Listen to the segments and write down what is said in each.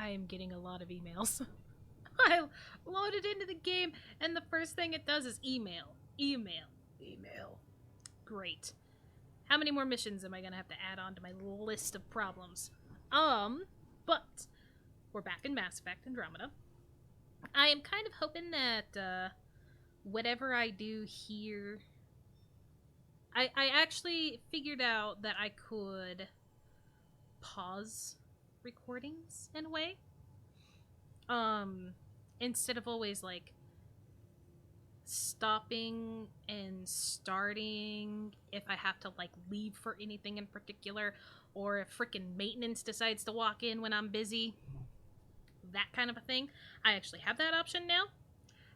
I am getting a lot of emails. I loaded into the game, and the first thing it does is email. Email. Email. Great. How many more missions am I gonna have to add on to my list of problems? But we're back in Mass Effect Andromeda. I am kind of hoping that whatever I do here, I actually figured out that I could pause recordings in a way. Instead of always like stopping and starting if I have to like leave for anything in particular, or if freaking maintenance decides to walk in when I'm busy, that kind of a thing. I actually have that option now,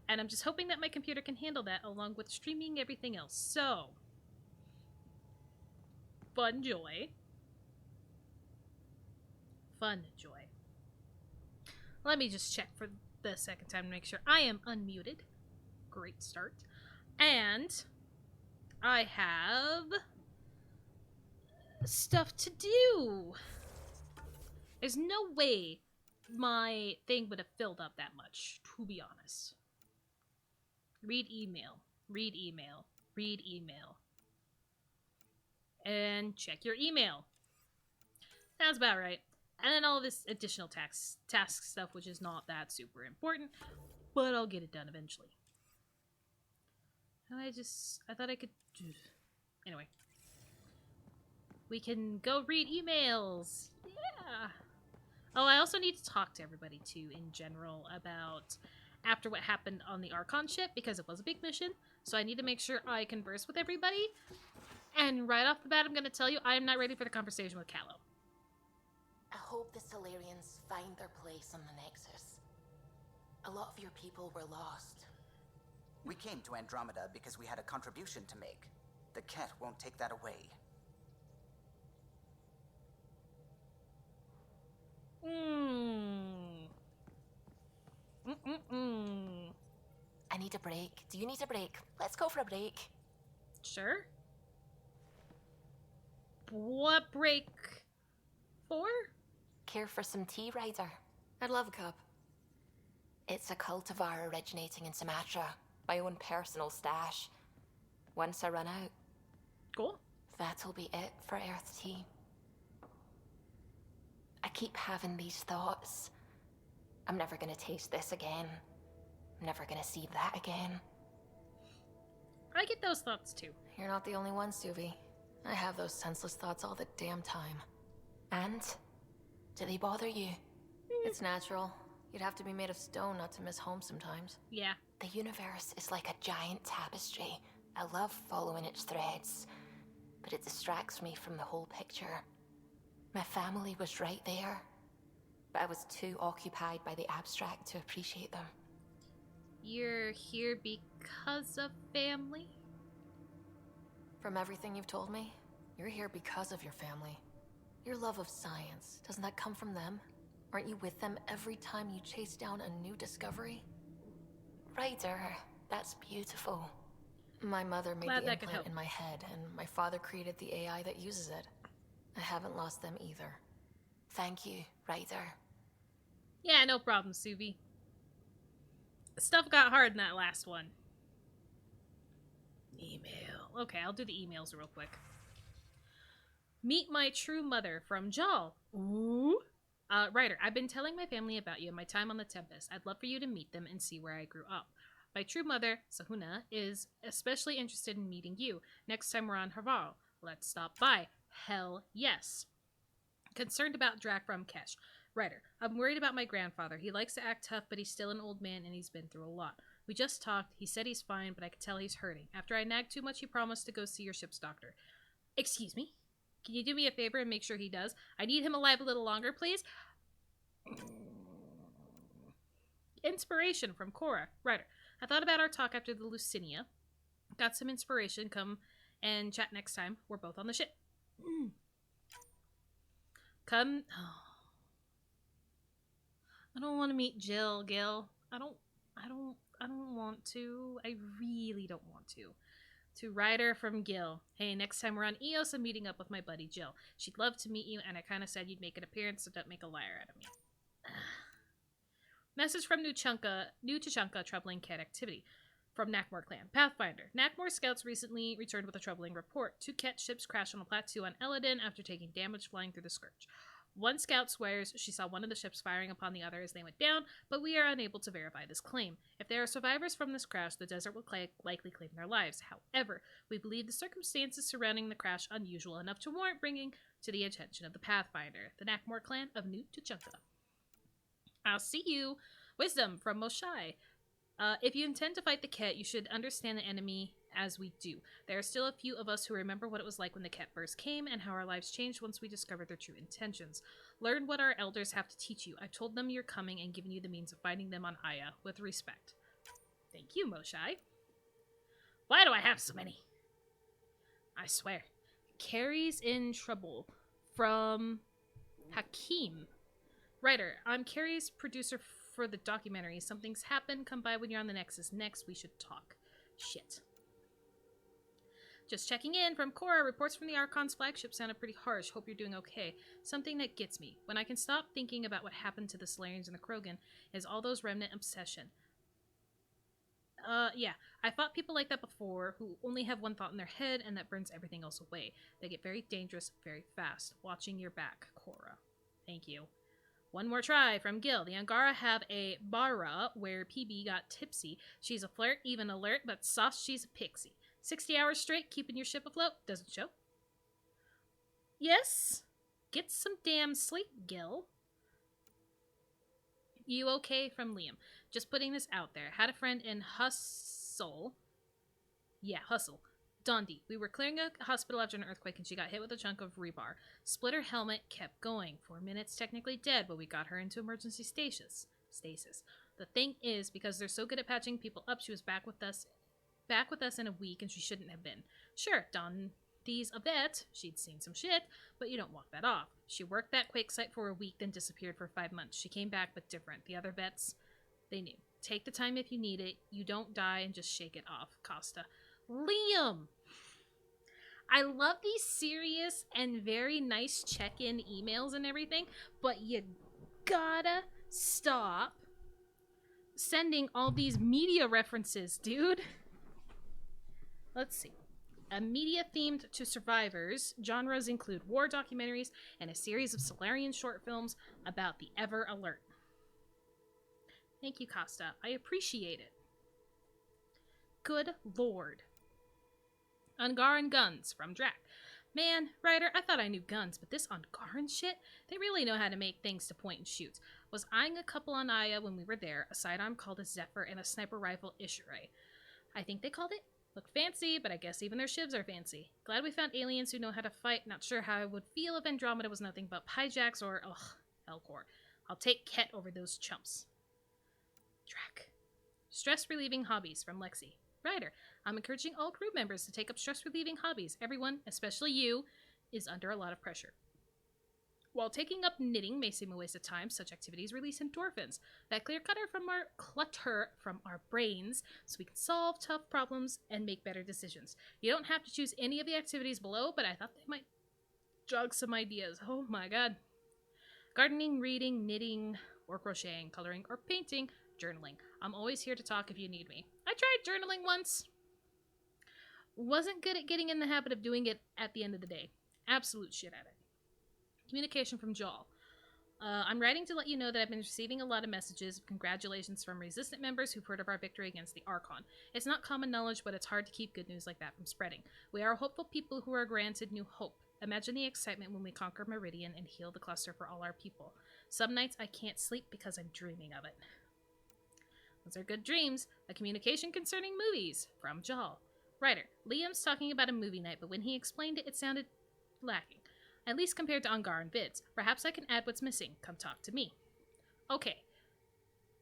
and I'm just hoping that my computer can handle that along with streaming everything else. So, fun joy. Fun joy. Let me just check for the second time to make sure I am unmuted. Great start. And I have stuff to do. There's no way my thing would have filled up that much, to be honest. Read email. Read email. Read email. And check your email. Sounds about right. And then all this additional task stuff, which is not that super important, but I'll get it done eventually. I thought I could... Anyway. We can go read emails. Yeah. Oh, I also need to talk to everybody, too, in general, about after what happened on the Archon ship, because it was a big mission, so I need to make sure I converse with everybody. And right off the bat, I'm going to tell you, I am not ready for the conversation with Callow. I hope the Solarians find their place on the Nexus. A lot of your people were lost. We came to Andromeda because we had a contribution to make. The Ket won't take that away. I need a break. Do you need a break? Let's go for a break. Sure. What break for? Care for some tea, Ryder? I'd love a cup. It's a cultivar originating in Sumatra. My own personal stash. Once I run out, Cool. that'll be it for Earth tea. I keep having these thoughts. I'm never gonna taste this again. I'm never gonna see that again. I get those thoughts too. You're not the only one, Suvi. I have those senseless thoughts all the damn time. And? Do they bother you? It's natural. You'd have to be made of stone not to miss home sometimes. Yeah. The universe is like a giant tapestry. I love following its threads, but it distracts me from the whole picture. My family was right there, but I was too occupied by the abstract to appreciate them. You're here because of family? From everything you've told me, you're here because of your family. Your love of science, doesn't that come from them? Aren't you with them every time you chase down a new discovery? Ryder, that's beautiful. My mother made Glad the that could implant help. in my head, and my father created the AI that uses it. I haven't lost them either. Thank you, Ryder. Yeah, no problem, Suvi. Stuff got hard in that last one. Email. Okay, I'll do the emails real quick. Meet my true mother from Jaal. Ooh. Ryder, I've been telling my family about you and my time on the Tempest. I'd love for you to meet them and see where I grew up. My true mother, Sahuna, is especially interested in meeting you. Next time we're on Haval, let's stop by. Hell yes. Concerned about Drac from Kesh. Ryder, I'm worried about my grandfather. He likes to act tough, but he's still an old man and he's been through a lot. We just talked. He said he's fine, but I could tell he's hurting. After I nagged too much, he promised to go see your ship's doctor. Excuse me? Can you do me a favor and make sure he does? I need him alive a little longer, please. Inspiration from Cora. Ryder, I thought about our talk after the Lucinia. Got some inspiration. Come and chat next time. We're both on the ship. Come. Oh. I don't want to meet Jill, Gil. I don't want to. I really don't want to. To Ryder from Gil. Hey, next time we're on Eos, I'm meeting up with my buddy Jill. She'd love to meet you, and I kind of said you'd make an appearance, so don't make a liar out of me. Message from New Tuchanka, troubling cat activity. From Nakmor clan. Pathfinder. Nakmor scouts recently returned with a troubling report. 2 cat ships crashed on a plateau on Eladin after taking damage flying through the Scourge. One scout swears she saw one of the ships firing upon the other as they went down, but we are unable to verify this claim. If there are survivors from this crash, the desert will likely claim their lives. However, we believe the circumstances surrounding the crash unusual enough to warrant bringing to the attention of the Pathfinder, the Nakmor clan of New Tuchanka. I'll see you. Wisdom from Moshai. If you intend to fight the Ket, you should understand the enemy as we do. There are still a few of us who remember what it was like when the Ket first came and how our lives changed once we discovered their true intentions. Learn what our elders have to teach you. I've told them you're coming and given you the means of finding them on Aya with respect. Thank you, Moshai. Why do I have so many? I swear. Carrie's in trouble. From Hakeem. Writer, I'm Carrie's producer for the documentary. Something's happened. Come by when you're on the Nexus. Next, we should talk. Shit. Just checking in from Cora. Reports from the Archon's flagship sounded pretty harsh. Hope you're doing okay. Something that gets me. When I can stop thinking about what happened to the Solarians and the Krogan is all those remnant obsession. Yeah. I fought people like that before who only have one thought in their head and that burns everything else away. They get very dangerous very fast. Watching your back, Cora. Thank you. One more try from Gil. The Angara have a bara where PB got tipsy. She's a flirt, even alert, but sauce, she's a pixie. 60 hours straight, keeping your ship afloat. Doesn't show. Yes? Get some damn sleep, Gil. You okay? From Liam. Just putting this out there. Had a friend in Hustle. Yeah, Hustle. Dondi. We were clearing a hospital after an earthquake and she got hit with a chunk of rebar. Split her helmet, kept going. 4 minutes, technically dead, but we got her into emergency stasis. The thing is, because they're so good at patching people up, she was back with us in a week and she shouldn't have been. Sure, Dondi's a vet. She'd seen some shit, but you don't walk that off. She worked that quake site for a week, then disappeared for 5 months. She came back, but different. The other vets, they knew. Take the time if you need it. You don't die and just shake it off. Costa. Liam! I love these serious and very nice check-in emails and everything, but you gotta stop sending all these media references, dude. Let's see. A media themed to survivors. Genres include war documentaries and a series of Solarian short films about the Ever Alert. Thank you, Costa. I appreciate it. Good lord. Ungaran guns from Drac. Man, writer, I thought I knew guns, but this Ungaran shit, they really know how to make things to point and shoot. Was eyeing a couple on Aya when we were there, a sidearm called a Zephyr and a sniper rifle Ishirai. I think they called it. Looked fancy, but I guess even their shivs are fancy. Glad we found aliens who know how to fight. Not sure how I would feel if Andromeda was nothing but hijacks or, Elcor. I'll take Ket over those chumps. Drac. Stress-relieving hobbies from Lexi. Writer, I'm encouraging all crew members to take up stress-relieving hobbies. Everyone, especially you, is under a lot of pressure. While taking up knitting may seem a waste of time, such activities release endorphins that clear clutter from our brains so we can solve tough problems and make better decisions. You don't have to choose any of the activities below, but I thought they might jog some ideas. Oh my god. Gardening, reading, knitting, or crocheting, coloring, or painting, journaling. I'm always here to talk if you need me. I tried journaling once. Wasn't good at getting in the habit of doing it at the end of the day. Absolute shit at it. Communication from Jaal. I'm writing to let you know that I've been receiving a lot of messages of congratulations from resistant members who've heard of our victory against the Archon. It's not common knowledge, but it's hard to keep good news like that from spreading. We are hopeful people who are granted new hope. Imagine the excitement when we conquer Meridian and heal the cluster for all our people. Some nights I can't sleep because I'm dreaming of it. Those are good dreams. A communication concerning movies from Jaal. Writer, Liam's talking about a movie night, but when he explained it, it sounded lacking. At least compared to Ungaran vids. Perhaps I can add what's missing. Come talk to me. Okay.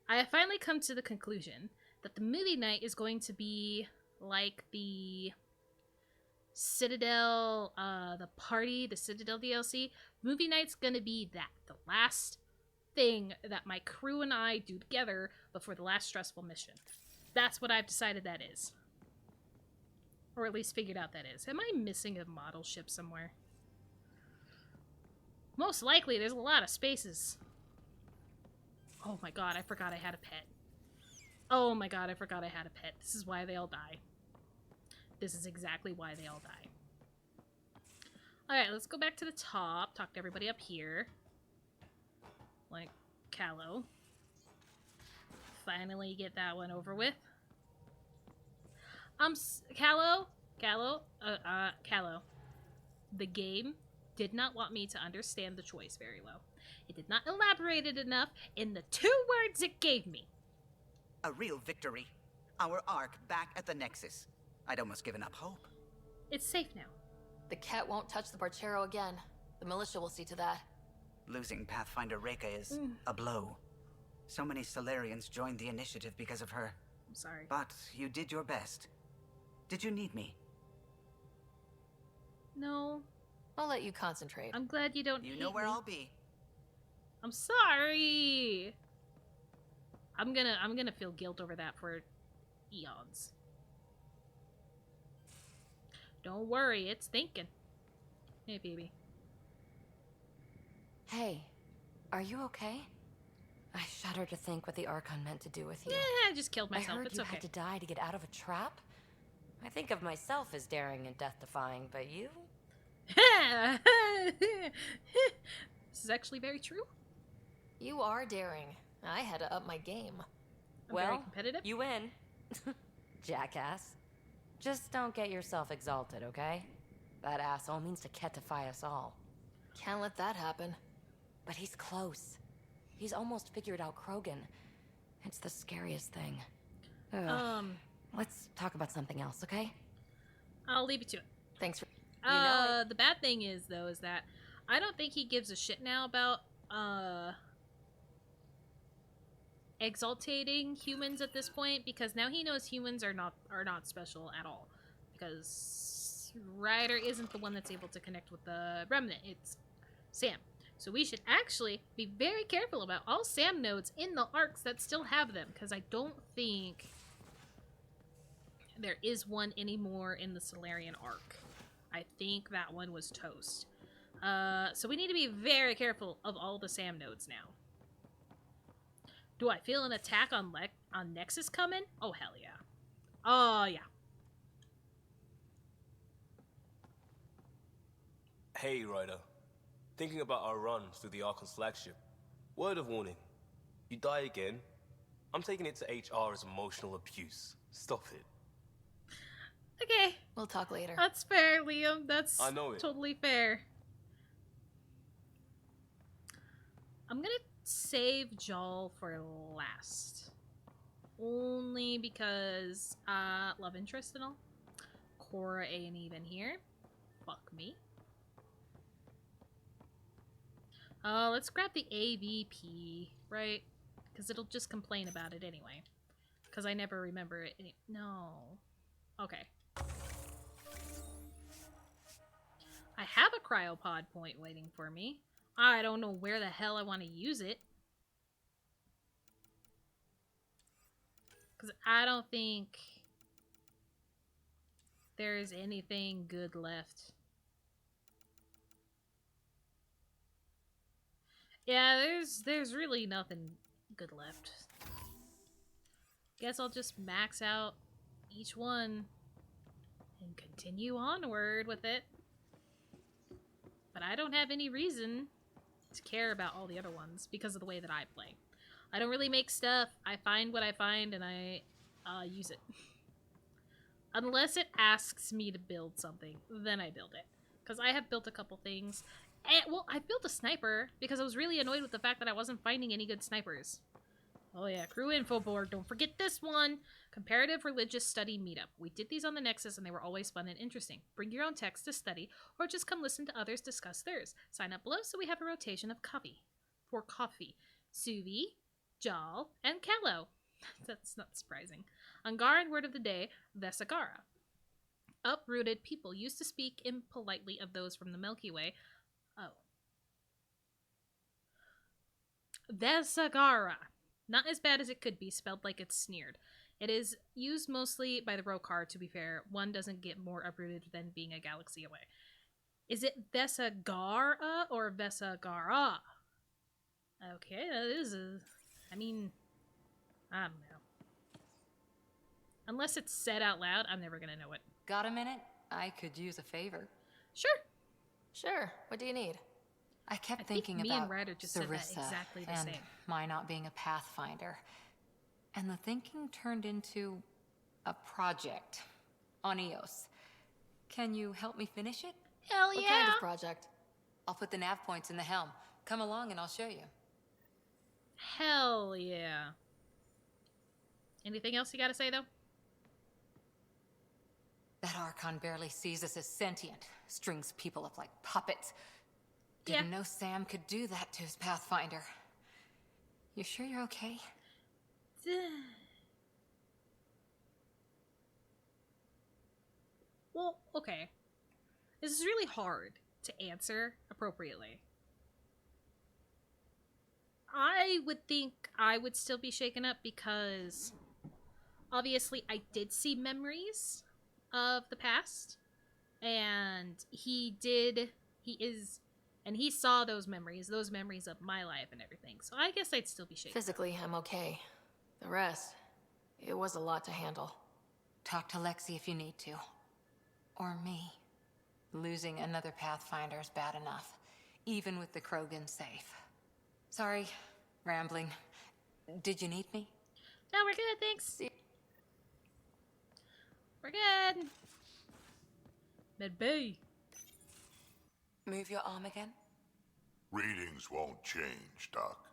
I have finally come to the conclusion that the movie night is going to be like the Citadel, the Citadel DLC. Movie night's gonna be that. The last thing that my crew and I do together before the last stressful mission. That's what I've decided that is. Or at least figured out that is. Am I missing a model ship somewhere? Most likely, there's a lot of spaces. Oh my god, I forgot I had a pet. Oh my god, I forgot I had a pet. This is why they all die. This is exactly why they all die. Alright, let's go back to the top. Talk to everybody up here. Like, Callow. Finally get that one over with. Callow? Callow. The game did not want me to understand the choice very well. It did not elaborate it enough in the 2 words it gave me. A real victory. Our ark back at the Nexus. I'd almost given up hope. It's safe now. The cat won't touch the Barchero again. The militia will see to that. Losing Pathfinder Reka is a blow. So many Solarians joined the initiative because of her. I'm sorry. But you did your best. Did you need me? No. I'll let you concentrate. I'm glad you don't You hate know where me. I'll be. I'm sorry. I'm gonna feel guilt over that for eons. Don't worry, it's thinking. Hey, baby. Hey, are you okay? I shudder to think what the Archon meant to do with you. Yeah, I just killed I myself. heard It's you okay. had to die to get out of a trap. I think of myself as daring and death-defying, but you? This is actually very true. You are daring. I had to up my game. I'm very Well, competitive. you win. Jackass. Just don't get yourself exalted, okay? That asshole means to ketify us all. Can't let that happen. But he's close. He's almost figured out Krogan. It's the scariest thing. Ugh. Let's talk about something else, okay? I'll leave you to it. Thanks for... You know The bad thing is though is that I don't think he gives a shit now about exaltating humans at this point, because now he knows humans are not special at all, because Ryder isn't the one that's able to connect with the remnant, it's Sam. So we should actually be very careful about all Sam nodes in the arcs that still have them, because I don't think there is one anymore in the Solarian arc. I think that one was toast. So we need to be very careful of all the Sam nodes now. Do I feel an attack on Nexus coming? Oh, hell yeah. Oh, yeah. Hey, Ryder. Thinking about our run through the Archon's flagship. Word of warning. You die again, I'm taking it to HR as emotional abuse. Stop it. Okay. We'll talk later. That's fair, Liam. That's I know it. totally fair. I'm gonna save Jaal for last. Only because, love interest and all. Cora ain't even here. Fuck me. Let's grab the AVP, right? Because it'll just complain about it anyway. Because I never remember it. No. Okay. I have a cryopod point waiting for me. I don't know where the hell I want to use it. Because I don't think there's anything good left. Yeah, there's really nothing good left. Guess I'll just max out each one and continue onward with it. But I don't have any reason to care about all the other ones because of the way that I play. I don't really make stuff. I find what I find and I use it. Unless it asks me to build something, then I build it. Because I have built a couple things. And, well, I built a sniper because I was really annoyed with the fact that I wasn't finding any good snipers. Oh yeah, crew info board. Don't forget this one. Comparative Religious Study Meetup. We did these on the Nexus and they were always fun and interesting. Bring your own text to study or just come listen to others discuss theirs. Sign up below so we have a rotation of coffee. For coffee. Suvi, Jaal, and Callow. That's not surprising. Angaran word of the day, Vesagara. Uprooted people used to speak impolitely of those from the Milky Way. Oh. Vesagara. Not as bad as it could be, spelled like it's sneered. It is used mostly by the Rokar, to be fair. One doesn't get more uprooted than being a galaxy away. Is it Vesagara or Vesagara? Okay, that is a I mean, I don't know. Unless it's said out loud, I'm never gonna know it. Got a minute? I could use a favor. Sure. Sure, what do you need? I kept I think thinking me and about Ryder just said that Sarissa exactly the and same. my not being a pathfinder. And the thinking turned into a project on Eos. Can you help me finish it? Hell What yeah! kind of project? I'll put the nav points in the helm. Come along and I'll show you. Hell yeah. Anything else you gotta say, though? That Archon barely sees us as sentient. Strings people up like puppets. Yeah. Didn't know Sam could do that to his Pathfinder. You sure you're okay? Well, okay. This is really hard to answer appropriately. I would think I would still be shaken up because obviously I did see memories of the past, and he saw those memories of my life and everything. So I guess I'd still be shaken up. Physically, I'm okay. The rest, it was a lot to handle. Talk to Lexi if you need to. Or me. Losing another Pathfinder is bad enough, even with the Krogan safe. Sorry, rambling. Did you need me? No, we're good, thanks. We're good. Medbay. Move your arm again? Readings won't change, Doc.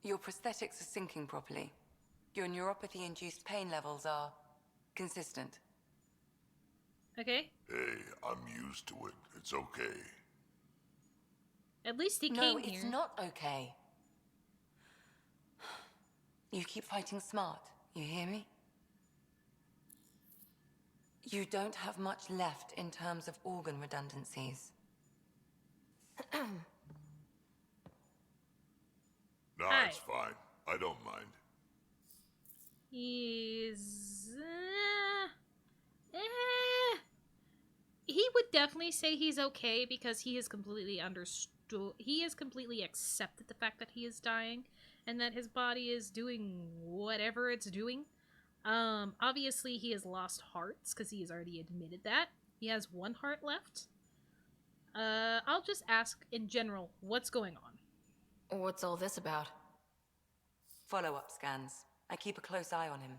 Your prosthetics are syncing properly. Your neuropathy-induced pain levels are consistent. Okay. Hey, I'm used to it. It's okay. At least he No, came it's here. not okay. You keep fighting smart, you hear me? You don't have much left in terms of organ redundancies. No, Hi. it's fine. I don't mind. He's he would definitely say he's okay because he has completely understood. He has completely accepted the fact that he is dying and that his body is doing whatever it's doing. Obviously he has lost hearts because he has already admitted that. He has one heart left. I'll just ask in general, what's going on? What's all this about? Follow-up scans. I keep a close eye on him.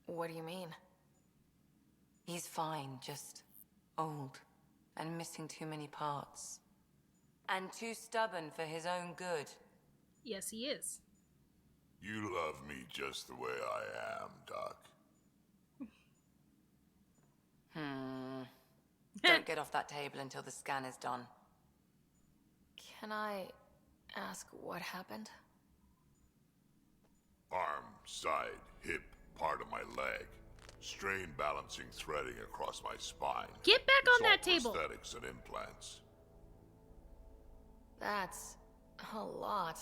What do you mean? He's fine, just old and missing too many parts. And too stubborn for his own good. Yes, he is. You love me just the way I am, Doc. Don't get off that table until the scan is done. Can I ask what happened? Arm, side, hip, part of my leg. Strain balancing threading across my spine. Get back It's on all that table. prosthetics and implants. That's a lot.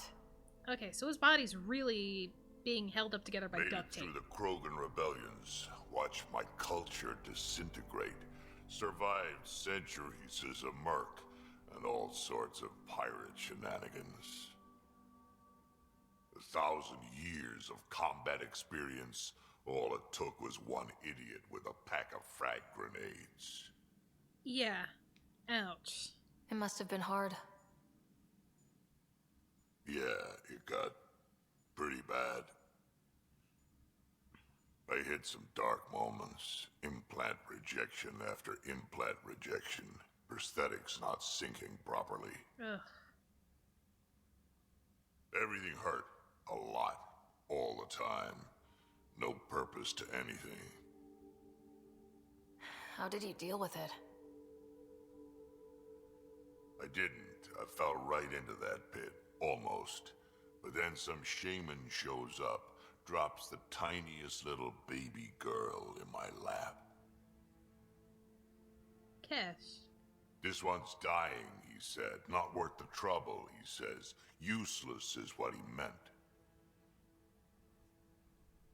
Okay, so his body's really being held up together by Made it duct tape. through the Krogan rebellions. Watched my culture disintegrate. Survived centuries as a merc and all sorts of pirate shenanigans. 1,000 years of combat experience. All it took was one idiot with a pack of frag grenades. Yeah. Ouch. It must have been hard. Yeah, it got pretty bad. I hit some dark moments. Implant rejection after implant rejection. Prosthetics not syncing properly. Ugh. Everything hurt. A lot. All the time. No purpose to anything. How did you deal with it? I didn't. I fell right into that pit. Almost. But then some shaman shows up. Drops the tiniest little baby girl in my lap. Cash. This one's dying, he said. Not worth the trouble, he says. Useless is what he meant.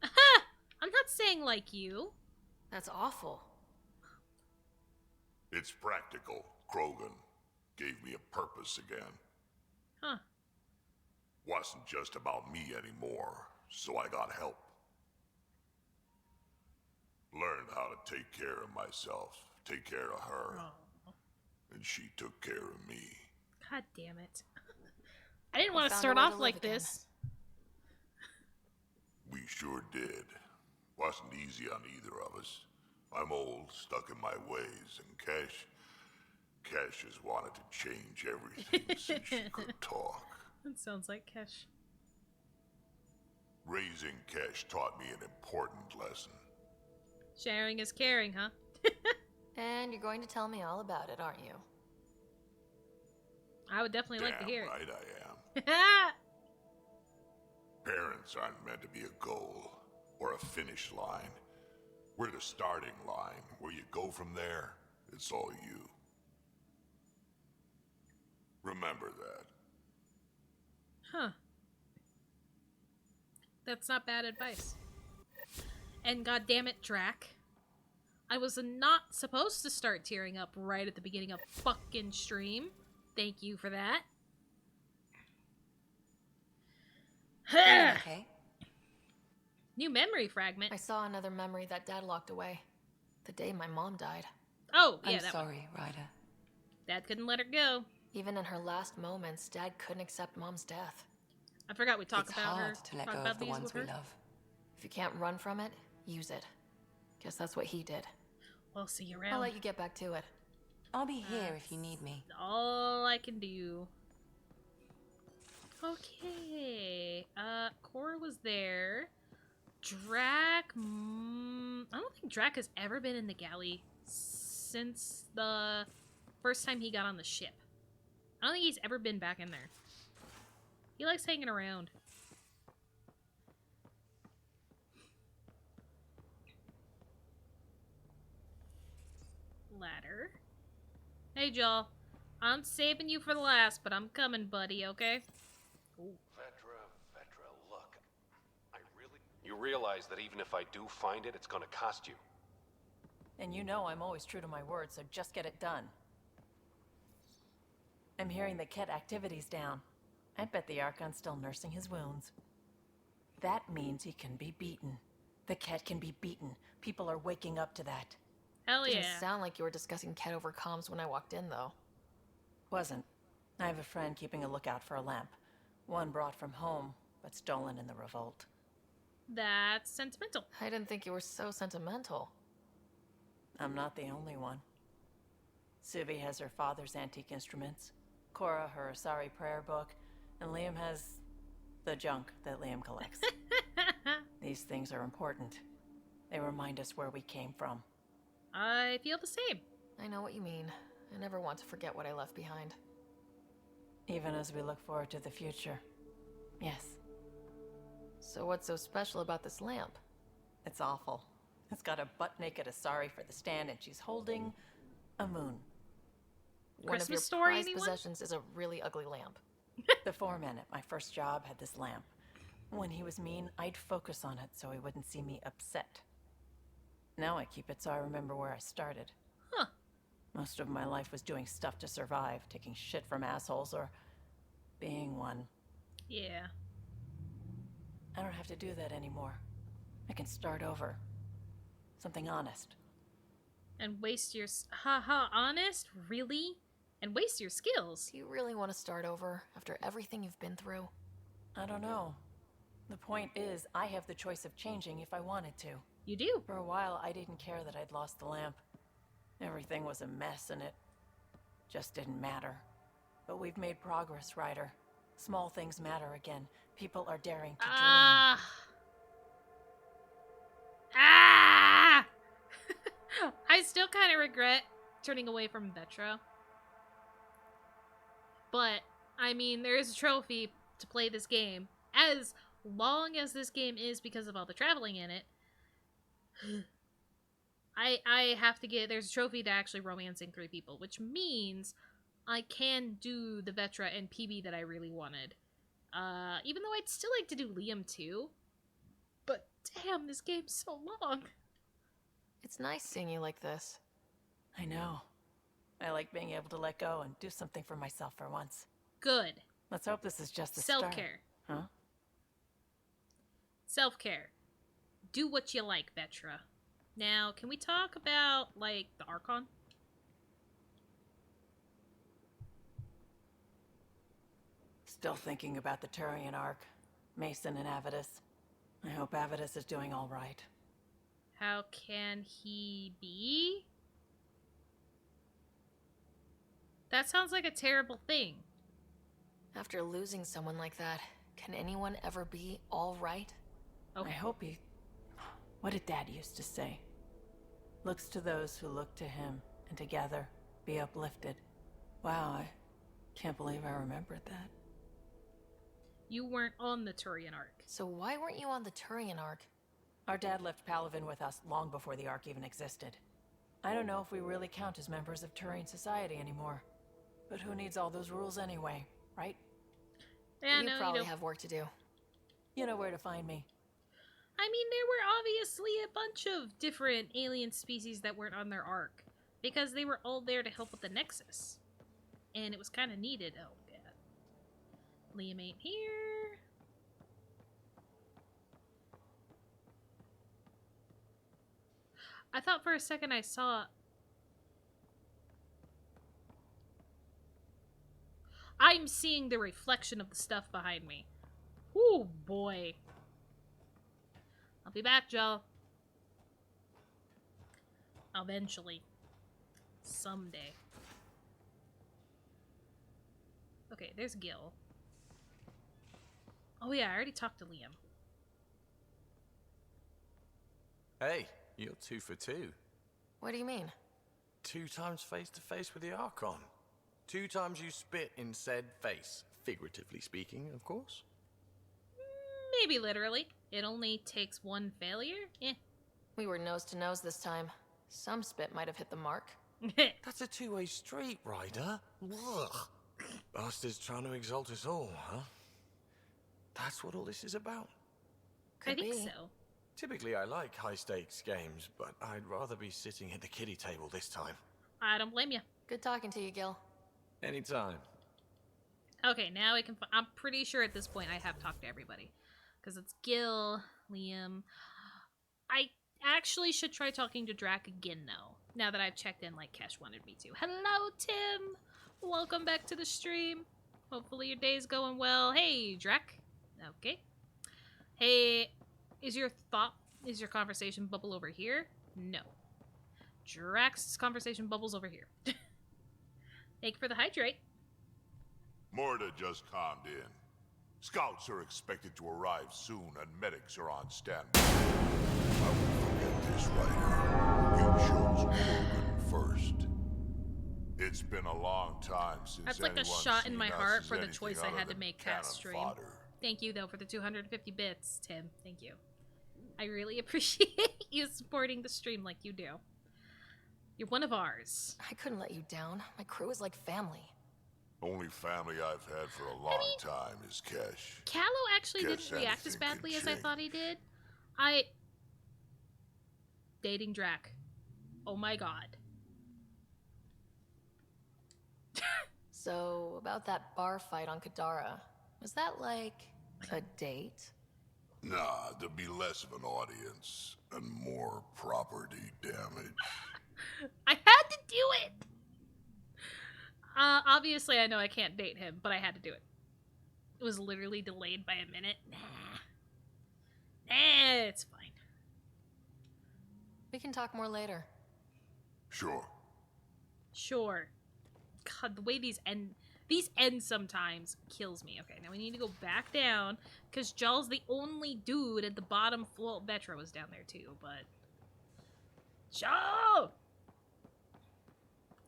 Aha! I'm not saying like you. That's awful. It's practical. Krogan gave me a purpose again. Huh. Wasn't just about me anymore, so I got help. Learned how to take care of myself, take care of her, Oh, and she took care of me. God damn it. I didn't You want to found a start way to off live like again. this. We sure did. Wasn't easy on either of us. I'm old, stuck in my ways, and Cash has wanted to change everything since she could talk. That sounds like Kesh. Raising Cash taught me an important lesson. Sharing is caring, huh? And you're going to tell me all about it, aren't you? I would definitely like to hear Damn right I am. it. Parents aren't meant to be a goal or a finish line. We're the starting line. Where you go from there, it's all you. Remember that. Huh. That's not bad advice. And goddammit, Drac. I was not supposed to start tearing up right at the beginning of fucking stream. Thank you for that. Feeling okay? New memory fragment. I saw another memory that Dad locked away. The day my mom died. Oh, yeah, I'm that one. sorry, Ryder. Dad couldn't let her go. Even in her last moments, Dad couldn't accept Mom's death. I forgot we talked It's about her. hard to let Talk go about of the these ones with we her. love. If you can't run from it, use it. Guess that's what he did. We'll see you I'll around. let you get back to it. I'll be here if you need me. All I can do. Okay. Cora was there. Drac. I don't think Drac has ever been in the galley since the first time he got on the ship. I don't think he's ever been back in there. He likes hanging around. Ladder. Hey, Jaal. I'm saving you for the last, but I'm coming, buddy, okay? Ooh. Vetra, look. You realize that even if I do find it, it's gonna cost you. And you know I'm always true to my word, so just get it done. I'm hearing that Ket activity's down. I bet the Archon's still nursing his wounds. That means he can be beaten. The Ket can be beaten. People are waking up to that. Hell Didn't yeah. sound like you were discussing Ket over comms when I walked in, though. Wasn't. I have a friend keeping a lookout for a lamp. One brought from home, but stolen in the revolt. That's sentimental. I didn't think you were so sentimental. I'm not the only one. Suvi has her father's antique instruments, Cora her Asari prayer book, and Liam has the junk that Liam collects. These things are important. They remind us where we came from. I feel the same. I know what you mean. I never want to forget what I left behind. Even as we look forward to the future. Yes, So what's so special about this lamp? it's awful. It's got a butt-naked Asari for the stand, and she's holding a moon. One of your Christmas story, prized anyone? possessions is a really ugly lamp. The foreman at my first job had this lamp. When he was mean, I'd focus on it so he wouldn't see me upset. Now I keep it so I remember where I started. Huh. Most of my life was doing stuff to survive, taking shit from assholes or being one. Yeah. I don't have to do that anymore. I can start over. Something honest. And waste your... Haha, honest? Really? And waste your skills? Do you really want to start over after everything you've been through? I don't know. The point is, I have the choice of changing if I wanted to. You do. For a while, I didn't care that I'd lost the lamp. Everything was a mess and it just didn't matter. But we've made progress, Ryder. Small things matter again. People are daring to dream. Ah! Ah! I still kind of regret turning away from Vetra. But, I mean, there is a trophy to play this game. As long as this game is because of all the traveling in it, I have to get... There's a trophy to actually romancing 3 people, which means I can do the Vetra and PB that I really wanted. Even though I'd still like to do Liam too. But damn, this game's so long. It's nice seeing you like this. I know. I like being able to let go and do something for myself for once. Good. Let's hope this is just the start. Self-care. Huh? Self-care. Do what you like, Vetra. Now, can we talk about, like, the Archon? Still thinking about the Turian Ark. Mason and Avidus. I hope Avidus is doing all right. How can he be? That sounds like a terrible thing. After losing someone like that, can anyone ever be all right? I hope he... What did Dad used to say? Looks to those who look to him, and together be uplifted. Wow, I can't believe I remembered that. You weren't on the Turian Ark. So why weren't you on the Turian Ark? Our dad left Palavin with us long before the Ark even existed. I don't know if we really count as members of Turian society anymore. But who needs all those rules anyway, right? Yeah, you no, probably you don't. have work to do. You know where to find me. I mean, there were obviously a bunch of different alien species that weren't on their ark. Because they were all there to help with the Nexus. And it was kind of needed. Oh, God. Liam ain't here. I thought for a second I saw... I'm seeing the reflection of the stuff behind me. Oh, boy. I'll be back, Jaal. Eventually. Someday. Okay, there's Gil. Oh yeah, I already talked to Liam. Hey, you're 2 for 2. What do you mean? 2 times face to face with the Archon. 2 times you spit in said face. Figuratively speaking, of course. Maybe literally. It only takes one failure? Eh. We were nose to nose this time. Some spit might have hit the mark. That's a 2-way street, Ryder. Ugh. Bastard's trying to exalt us all, huh? That's what all this is about? I think so. Typically I like high-stakes games, but I'd rather be sitting at the kiddie table this time. I don't blame you. Good talking to you, Gil. Anytime. Okay, now I can... I'm pretty sure at this point I have talked to everybody. Because it's Gil, Liam... I actually should try talking to Drac again, though. Now that I've checked in like Kesh wanted me to. Hello, Tim! Welcome back to the stream. Hopefully your day's going well. Hey, Drac. Okay. Hey, is your conversation bubble over here? No. Drac's conversation bubbles over here. Thank you for the hydrate. Morta just calmed in. Scouts are expected to arrive soon, and medics are on standby. I won't forget this, Ryder. You chose Morgan first. It's been a long time since that's like a anyone's shot in seen my us heart as for the anything choice I other had to than make cannon past stream. fodder. Thank you, though, for the 250 bits, Tim. Thank you. I really appreciate you supporting the stream like you do. You're one of ours. I couldn't let you down. My crew is like family. Only family I've had for a long time is Kesh. Callow actually Guess didn't react as anything can badly as I change. thought he did. Dating Drac. Oh my god. So, about that bar fight on Kadara, was that like a date? Nah, there'd be less of an audience and more property damage. I had to do it! Obviously I know I can't date him, but I had to do it. It was literally delayed by a minute. Nah, it's fine. We can talk more later. Sure. Sure. God, the way these end sometimes kills me. Okay, now we need to go back down, because Jaal's the only dude at the bottom. Well, Vetra was down there too, but... Jaal!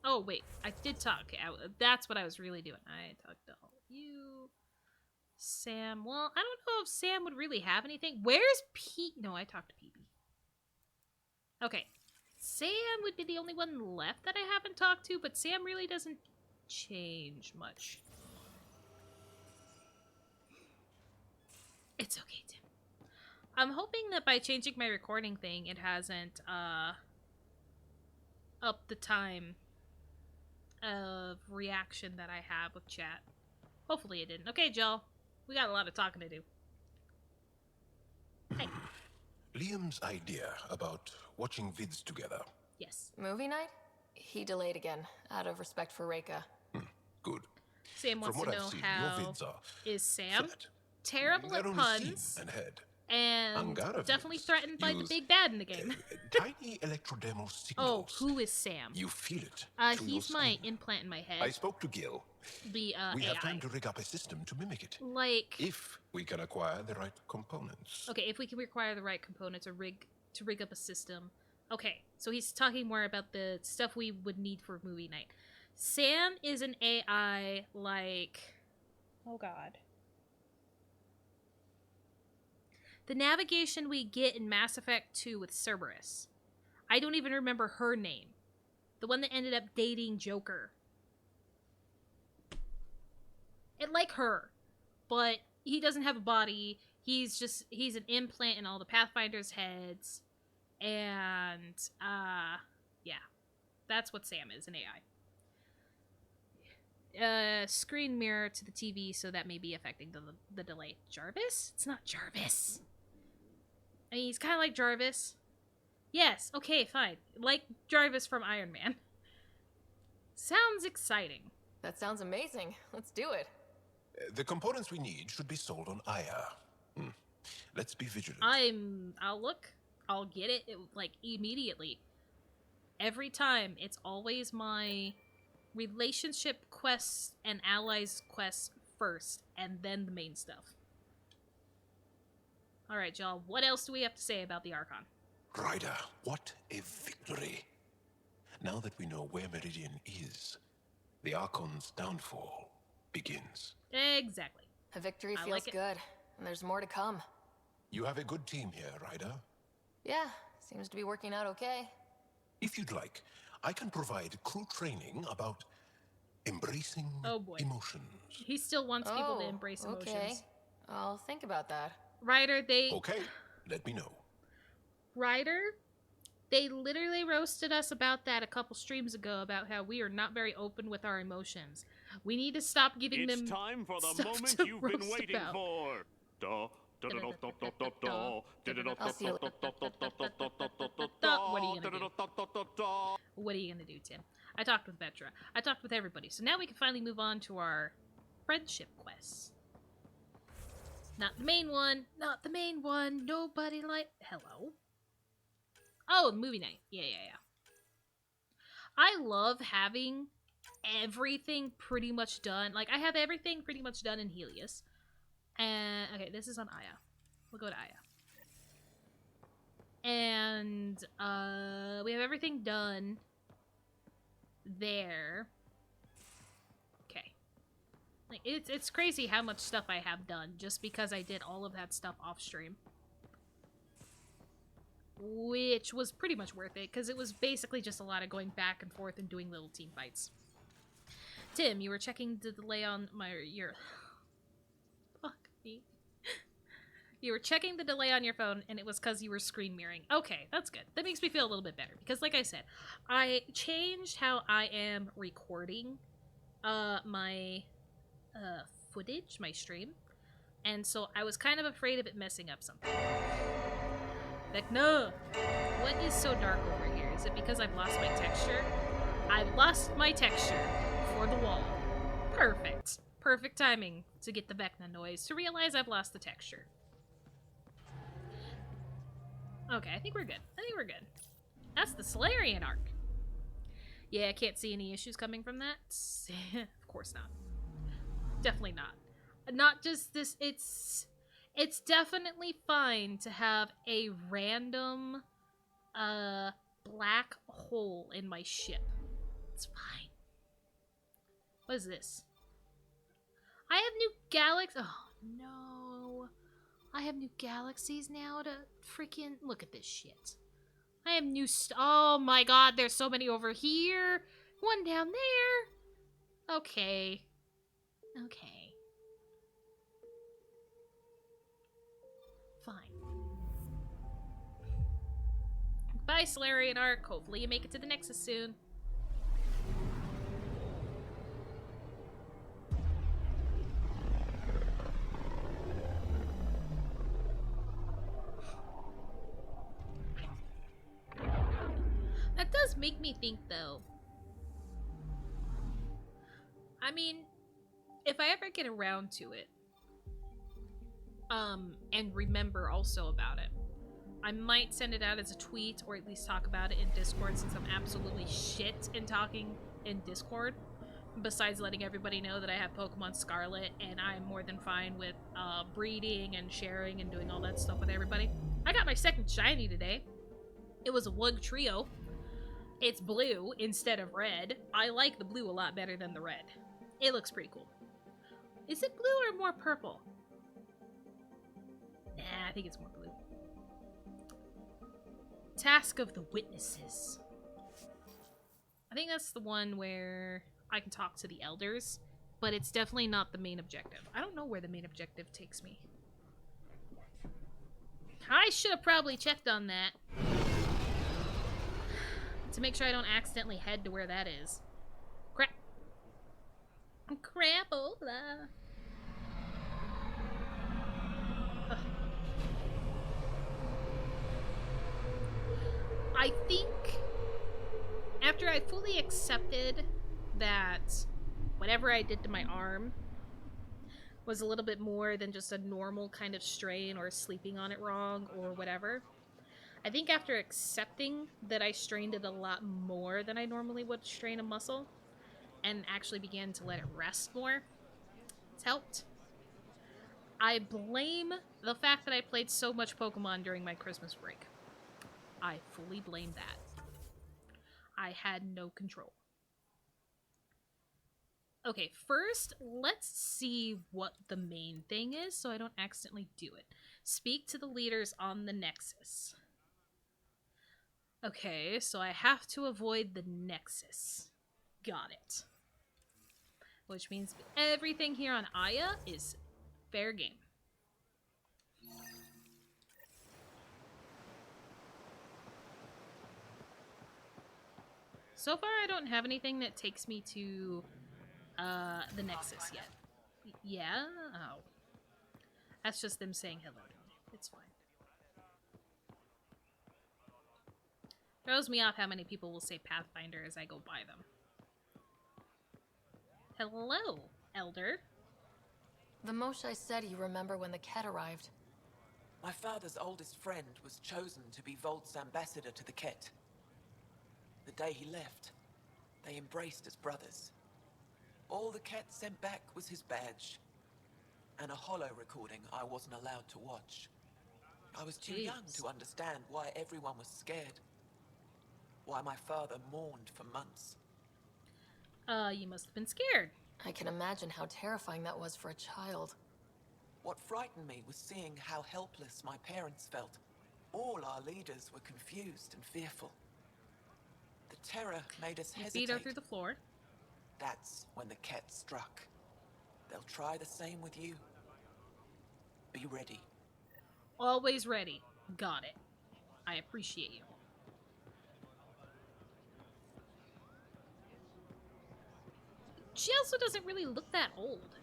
Oh, wait. I did talk. Okay, that's what I was really doing. I talked to all of you. Sam. Well, I don't know if Sam would really have anything. Where's Pete? No, I talked to Phoebe. Okay. Sam would be the only one left that I haven't talked to, but Sam really doesn't change much. It's okay, Tim. I'm hoping that by changing my recording thing, it hasn't, upped the time of reaction that I have with chat. Hopefully it didn't. Okay, Jaal. We got a lot of talking to do. Hey. Liam's idea about watching vids together. Yes. Movie night? He delayed again, out of respect for Reika. Good. Sam wants From to what know I've seen, how your vids are is Sam flat. terrible They're at only puns steam and head. and Angara definitely vids threatened by the use, big bad in the game. Tiny electrodermal Oh, signals. who is Sam? You feel it through He's your my skin. implant in my head. I spoke to Gil. The We AI. have time to rig up a system to mimic it. Like, If we can acquire the right components. okay, if we can require the right components or rig up a system. Okay, so he's talking more about the stuff we would need for movie night. Sam is an AI like, oh god, the navigation we get in Mass Effect 2 with Cerberus. I don't even remember her name. The one that ended up dating Joker. It like her, but he doesn't have a body. He's an implant in all the Pathfinders' heads. And, yeah. That's what Sam is, an AI. Screen mirror to the TV, so that may be affecting the delay. Jarvis? It's not Jarvis. I mean, he's kind of like Jarvis. Yes, okay, fine. Like Jarvis from Iron Man. Sounds exciting. That sounds amazing. Let's do it. The components we need should be sold on Aya. Let's be vigilant. I'll look. I'll get it, like, immediately. Every time, it's always my relationship quests and allies quests first, and then the main stuff. Alright, Jaal, what else do we have to say about the Archon? Ryder, what a victory. Now that we know where Meridian is, the Archon's downfall begins. Exactly. A victory I feels like it. good, and there's more to come. You have a good team here, Ryder. Yeah, seems to be working out okay. If you'd like, I can provide crew training about embracing Oh boy. emotions. He still wants people to embrace emotions. Okay. I'll think about that. Ryder, Okay, let me know. Ryder, they literally roasted us about that a couple streams ago, about how we are not very open with our emotions. We need to stop giving them It's time for the stuff moment to you've been roast waiting about. for. I'll see you What are you gonna do, Tim? I talked with Vetra. I talked with everybody. So now we can finally move on to our friendship quests. Not the main one. Not the main one. Nobody like... Hello? Oh, movie night. Yeah. I love having everything pretty much done. Like, I have everything pretty much done in Helios. And, okay, this is on Aya. We'll go to Aya. And, we have everything done there. Okay. Like, it's crazy how much stuff I have done just because I did all of that stuff off stream. Which was pretty much worth it, because it was basically just a lot of going back and forth and doing little team fights. Tim, you were checking the delay on your... Fuck me. You were checking the delay on your phone, and it was because you were screen mirroring. Okay, that's good. That makes me feel a little bit better, because like I said, I changed how I am recording my footage, my stream, and so I was kind of afraid of it messing up something. Vecna! What is so dark over here? Is it because I've lost my texture? I've lost my texture for the wall. Perfect. Perfect timing to get the Vecna noise, to realize I've lost the texture. Okay, I think we're good. That's the Solarian arc. Yeah, I can't see any issues coming from that. Of course not. Definitely not. Not just this, it's definitely fine to have a random black hole in my ship. It's fine. What is this? I have new galaxies. Oh no. I have new galaxies now to freaking look at this shit. I have new oh my god, there's so many over here. One down there. Okay. Fine. Bye, Solarian Arc. Hopefully you make it to the Nexus soon. make me think, though. I mean, if I ever get around to it, and remember also about it, I might send it out as a tweet or at least talk about it in Discord, since I'm absolutely shit in talking in Discord. Besides letting everybody know that I have Pokemon Scarlet and I'm more than fine with breeding and sharing and doing all that stuff with everybody. I got my second shiny today. It was a Wug Trio. It's blue instead of red. I like the blue a lot better than the red. It looks pretty cool. Is it blue or more purple? Nah, I think it's more blue. Task of the Witnesses. I think that's the one where I can talk to the elders, but it's definitely not the main objective. I don't know where the main objective takes me. I should have probably checked on that to make sure I don't accidentally head to where that is. Crap. Crapola. I think after I fully accepted that whatever I did to my arm was a little bit more than just a normal kind of strain or sleeping on it wrong or whatever, I think after accepting that I strained it a lot more than I normally would strain a muscle and actually began to let it rest more, it's helped. I blame the fact that I played so much Pokemon during my Christmas break. I fully blame that. I had no control. Okay, first, let's see what the main thing is so I don't accidentally do it. Speak to the leaders on the Nexus. Okay, so I have to avoid the Nexus. Got it. Which means everything here on Aya is fair game. So far, I don't have anything that takes me to the Nexus yet. Yeah? Oh. That's just them saying hello to me. It's fine. Throws me off how many people will say Pathfinder as I go by them. Hello, Elder. The Moshai said you remember when the Ket arrived. My father's oldest friend was chosen to be Volt's ambassador to the Ket. The day he left, they embraced as brothers. All the Ket sent back was his badge, and a holo recording I wasn't allowed to watch. I was too young to understand why everyone was scared. Why my father mourned for months. You must have been scared. I can imagine how terrifying that was for a child. What frightened me was seeing how helpless my parents felt. All our leaders were confused and fearful. The terror made us hesitate. Beat her through the floor. That's when the Ket struck. They'll try the same with you. Be ready. Always ready. Got it. I appreciate you. She also doesn't really look that old.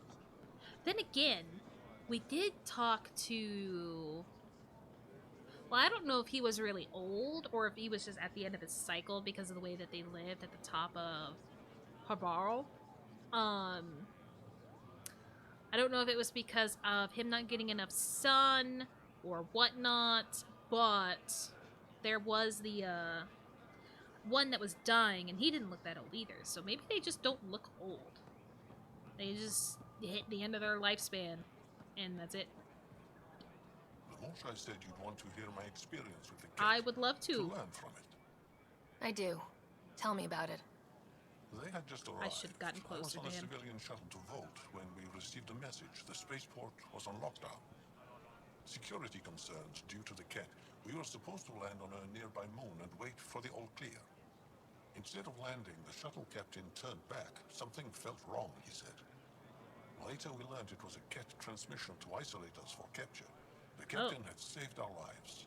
Then again, we did talk to... Well, I don't know if he was really old or if he was just at the end of his cycle because of the way that they lived at the top of Habaro. I don't know if it was because of him not getting enough sun or whatnot, but there was the one that was dying and he didn't look that old either. So maybe they just don't look old. They just hit the end of their lifespan and that's it. The Moshai said you'd want to hear my experience with the Ket. I would love to. learn from it. I do. Tell me about it. They had just arrived. I should have gotten closer I was to on a him. civilian shuttle to Volt when we received a message. The spaceport was on lockdown. Security concerns due to the Ket. We were supposed to land on a nearby moon and wait for the all clear. Instead of landing, the shuttle captain turned back. Something felt wrong, he said. Later we learned it was a Ket transmission to isolate us for capture. The captain had saved our lives.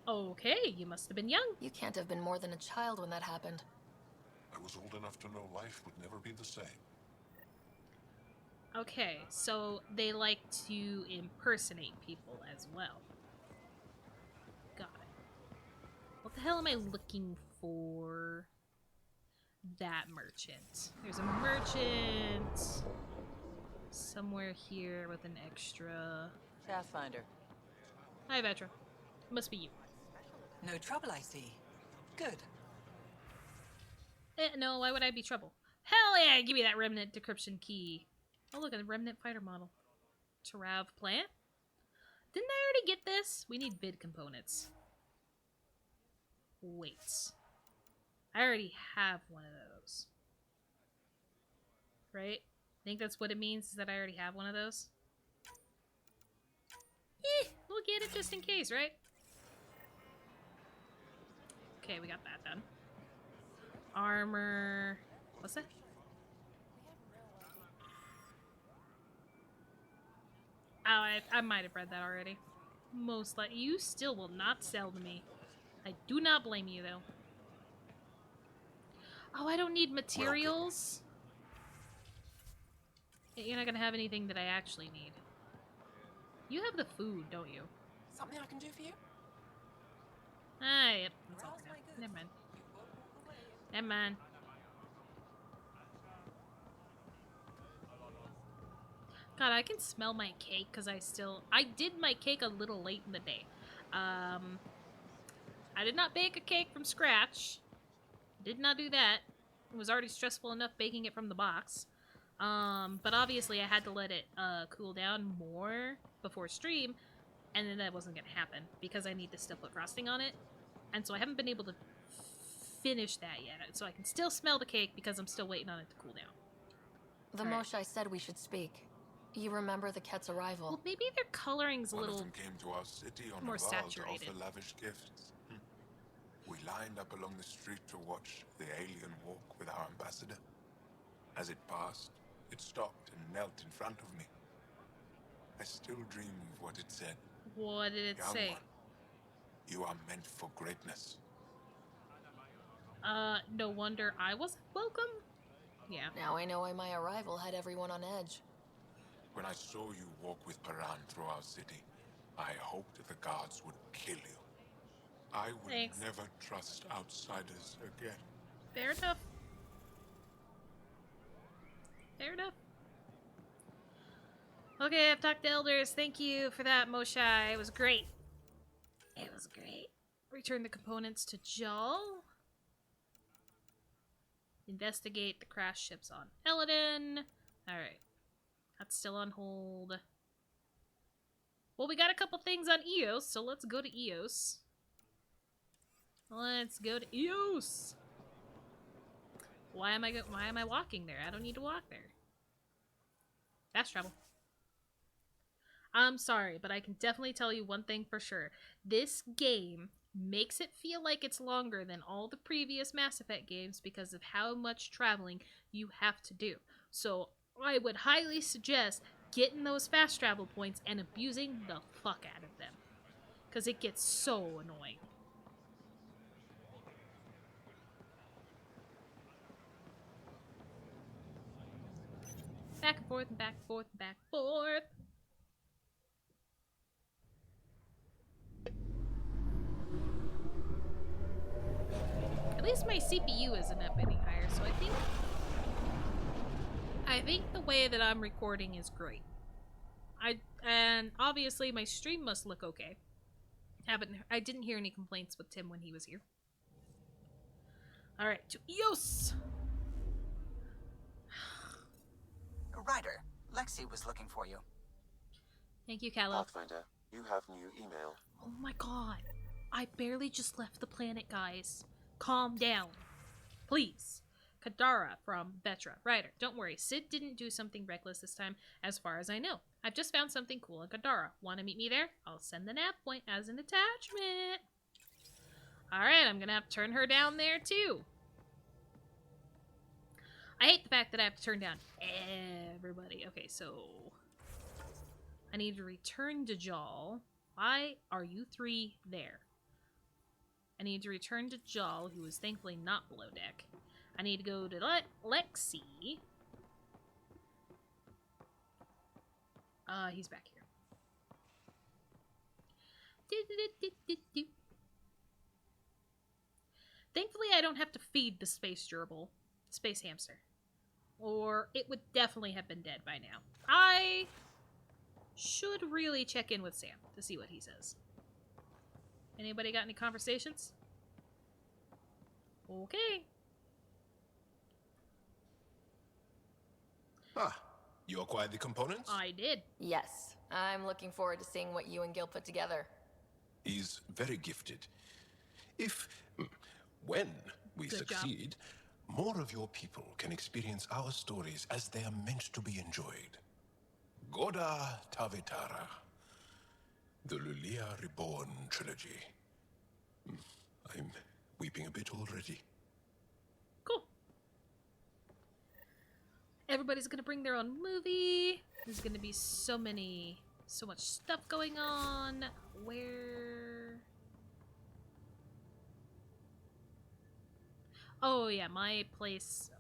Okay, you must have been young. You can't have been more than a child when that happened. I was old enough to know life would never be the same. Okay, so they like to impersonate people as well. Got it. What the hell am I looking for that merchant. There's a merchant somewhere here with an extra. Pathfinder. Hi, Vetra. Must be you. No trouble, I see. Good. No, why would I be trouble? Hell yeah, give me that remnant decryption key. Oh, look at the remnant fighter model. Tarav plant? Didn't I already get this? We need vid components. Wait. I already have one of those. Right? I think that's what it means, is that I already have one of those. We'll get it just in case, right? Okay, we got that done. Armor. What's that? Oh, I might have read that already. Most likely. You still will not sell to me. I do not blame you, though. Oh, I don't need materials. You're not gonna have anything that I actually need. You have the food, don't you? Something I can do for you? Ah, yep. That's all I got. Never mind. Never mind. God, I can smell my cake because I did my cake a little late in the day. I did not bake a cake from scratch. Did not do that. It was already stressful enough baking it from the box. But obviously I had to let it cool down more before stream, and then that wasn't gonna happen because I need to still put frosting on it. And so I haven't been able to finish that yet. So I can still smell the cake because I'm still waiting on it to cool down. The Moshai said we should speak. You remember the Ket's arrival? Well, maybe their coloring's a One little of them came to our city on more a vow to saturated. offer lavish gifts. We lined up along the street to watch the alien walk with our ambassador. As it passed, it stopped and knelt in front of me. I still dream of what it said. What did it Young say? one, you are meant for greatness. No wonder I wasn't welcome. Yeah. Now I know why my arrival had everyone on edge. When I saw you walk with Paran through our city, I hoped the guards would kill you. I will Thanks. never trust outsiders again. Fair enough. Fair enough. Okay, I've talked to elders. Thank you for that, Moshai. It was great. It was great. Return the components to Jaal. Investigate the crash ships on Eladin. Alright. That's still on hold. Well, we got a couple things on Eos, so let's go to Eos. Let's go to Eos. Why am I walking there? I don't need to walk there. That's trouble. I'm sorry, but I can definitely tell you one thing for sure. This game makes it feel like it's longer than all the previous Mass Effect games because of how much traveling you have to do. So I would highly suggest getting those fast travel points and abusing the fuck out of them. Because it gets so annoying. Back and forth and back and forth and back and forth. At least my CPU isn't up any higher, so I think the way that I'm recording is great. And obviously my stream must look okay. I didn't hear any complaints with Tim when he was here. Alright, to Eos! Ryder, Lexi was looking for you. Thank you, Callow. Pathfinder, you have new email. Oh my god. I barely just left the planet, guys. Calm down. Please. Kadara from Vetra. Ryder, don't worry. Sid didn't do something reckless this time, as far as I know. I've just found something cool in Kadara. Want to meet me there? I'll send the nav point as an attachment. Alright, I'm gonna have to turn her down there, too. I hate the fact that I have to turn down everybody. Okay, so I need to return to Jaal. Why are you three there? I need to return to Jaal, who is thankfully not below deck. I need to go to Lexi. He's back here. Thankfully, I don't have to feed the space gerbil, space hamster. Or it would definitely have been dead by now. I should really check in with Sam to see what he says. Anybody got any conversations? Okay. Ah, you acquired the components? I did. Yes, I'm looking forward to seeing what you and Gil put together. He's very gifted. If, when we Good job. succeed, more of your people can experience our stories as they are meant to be enjoyed. Goda Tavitara, the Lulia Reborn trilogy. I'm weeping a bit already. Cool. Everybody's gonna bring their own movie. There's gonna be so much stuff going on. Where? Oh yeah, my place.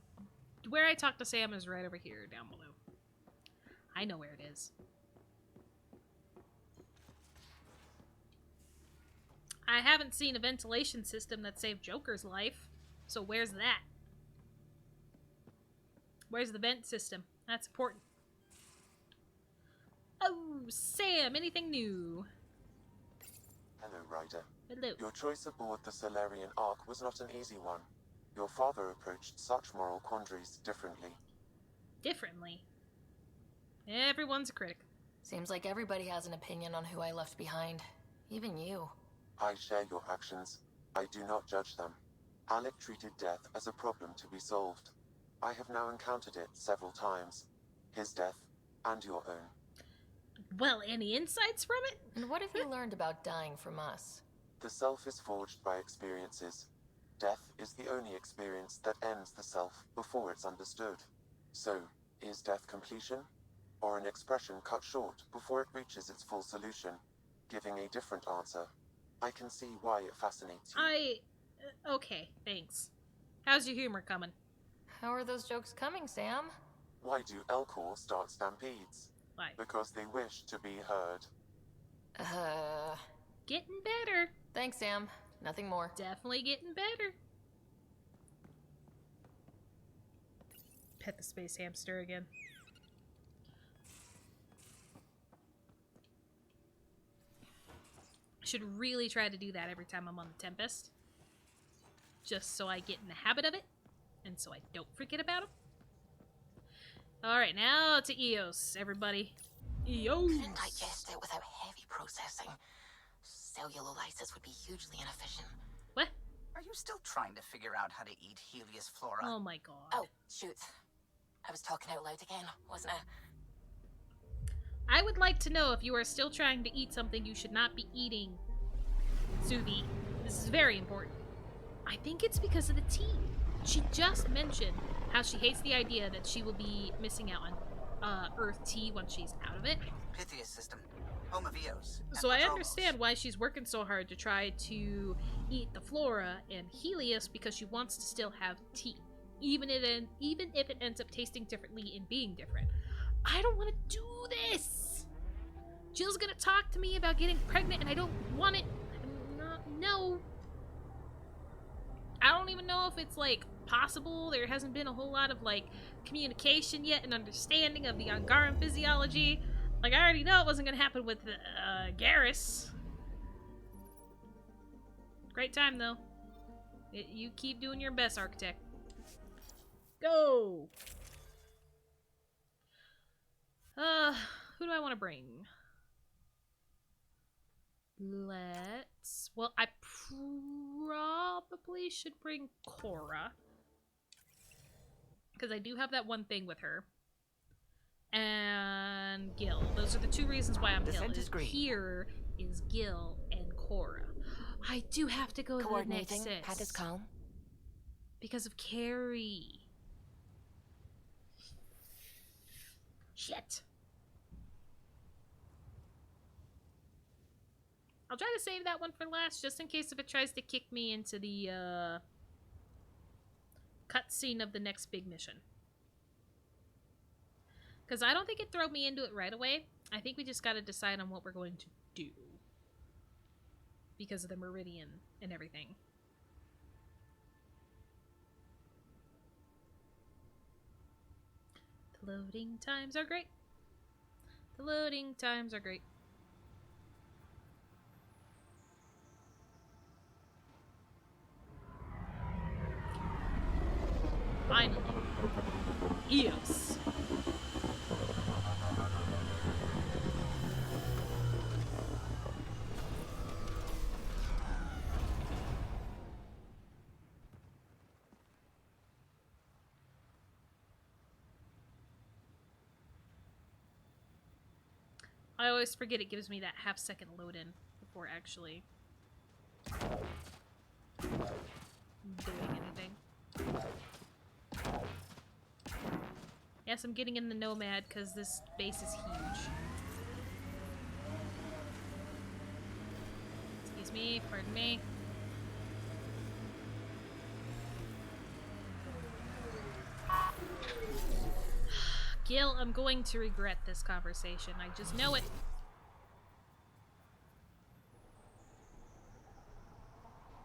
Where I talked to Sam is right over here, down below. I know where it is. I haven't seen a ventilation system that saved Joker's life. So where's that? Where's the vent system? That's important. Oh, Sam, anything new? Hello, Ryder. Hello. Your choice aboard the Solarian Ark was not an easy one. Your father approached such moral quandaries differently. Differently? Everyone's a critic. Seems like everybody has an opinion on who I left behind. Even you. I share your actions. I do not judge them. Alec treated death as a problem to be solved. I have now encountered it several times. His death, and your own. Well, any insights from it? And what have you learned about dying from us? The self is forged by experiences. Death is the only experience that ends the self before it's understood. So, is death completion? Or an expression cut short before it reaches its full solution, giving a different answer? I can see why it fascinates you. Okay, thanks. How's your humor coming? How are those jokes coming, Sam? Why do Elcor start stampedes? Why? Because they wish to be heard. Getting better. Thanks, Sam. Nothing more. Definitely getting better. Pet the space hamster again. I should really try to do that every time I'm on the Tempest. Just so I get in the habit of it. And so I don't forget about him. Alright, now to Eos, everybody. Eos! Couldn't digest it without heavy processing. Cellulolysis would be hugely inefficient. What? Are you still trying to figure out how to eat Helios flora? Oh my god. Oh, shoot. I was talking out loud again, wasn't I? I would like to know if you are still trying to eat something you should not be eating. Suvi, this is very important. I think it's because of the tea. She just mentioned how she hates the idea that she will be missing out on Earth tea once she's out of it. Pythias system. Home of Eos. So I understand why she's working so hard to try to eat the flora and Helios, because she wants to still have tea. Even if it ends up tasting differently and being different. I don't want to do this! Jill's gonna talk to me about getting pregnant and I don't want it. No. I don't even know if it's, like, possible. There hasn't been a whole lot of, like, communication yet and understanding of the Angaran physiology. Like, I already know it wasn't gonna happen with, Garrus. Great time, though. You keep doing your best, Architect. Go! Who do I want to bring? Well, I probably should bring Cora. Because I do have that one thing with her. And Gil. Those are the two reasons why I'm Gil. Here is Gil and Cora. I do have to go to the next sis. Pat is calm. Because of Carrie. Shit. I'll try to save that one for last, just in case if it tries to kick me into the, cutscene of the next big mission. Because I don't think it threw me into it right away. I think we just gotta decide on what we're going to do. Because of the Meridian and everything. Loading times are great. The loading times are great. Finally. Eos. I always forget it gives me that half-second load-in before actually doing anything. Yes, I'm getting in the Nomad because this base is huge. Excuse me, pardon me. Gil, I'm going to regret this conversation. I just know it.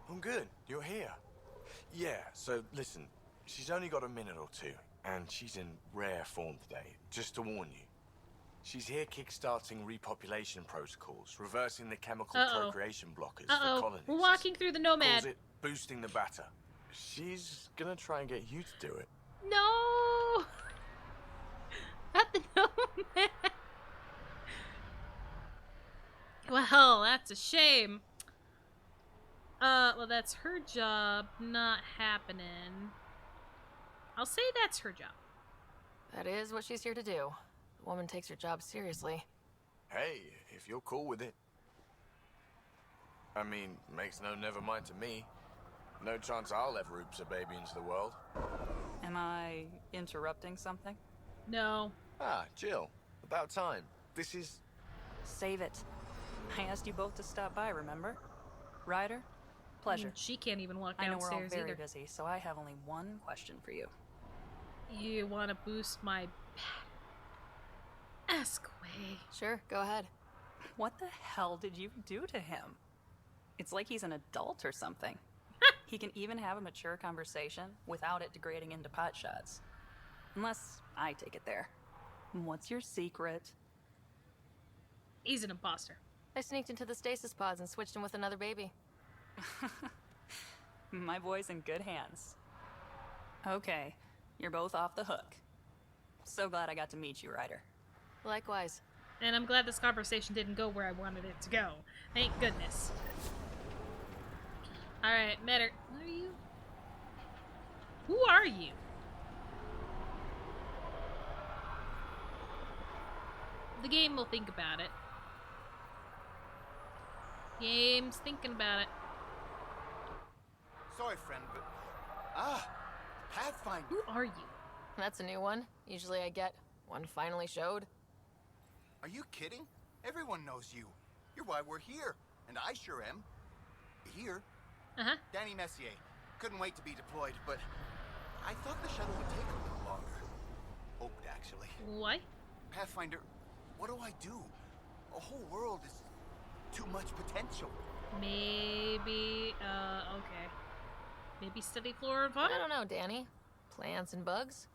I'm good. You're here. Yeah, so listen, she's only got a minute or two, and she's in rare form today, just to warn you. She's here kickstarting repopulation protocols, reversing the chemical procreation blockers for colonists. We're walking through the Nomad. Calls it boosting the batter. She's gonna try and get you to do it. No! Not the Nomad! Well, that's a shame. Well, that's her job not happening. I'll say that's her job. That is what she's here to do. The woman takes her job seriously. Hey, if you're cool with it. I mean, makes no never mind to me. No chance I'll ever oops a baby into the world. Am I interrupting something? No. Ah, Jill. About time. This is... Save it. I asked you both to stop by, remember? Ryder? Pleasure. She can't even walk I know downstairs we're all very either. busy, so I have only one question for you. You want to boost my... Ask away. Sure, go ahead. What the hell did you do to him? It's like he's an adult or something. He can even have a mature conversation without it degrading into pot shots. Unless I take it there. What's your secret? He's an imposter. I sneaked into the stasis pods and switched him with another baby. My boy's in good hands. Okay, you're both off the hook. So glad I got to meet you, Ryder. Likewise. And I'm glad this conversation didn't go where I wanted it to go. Thank goodness. Alright, Metter. What are you? Who are you? The game will think about it. Game's thinking about it. Sorry, friend, but... Pathfinder. Who are you? That's a new one. Usually I get one finally showed. Are you kidding? Everyone knows you. You're why we're here. And I sure am. Here. Uh-huh. Danny Messier. Couldn't wait to be deployed, but... I thought the shuttle would take a little longer. Hoped, actually. What? Pathfinder, what do I do? A whole world is... too much potential. Maybe, okay. Maybe study flora and fauna? I don't know, Danny. Plants and bugs?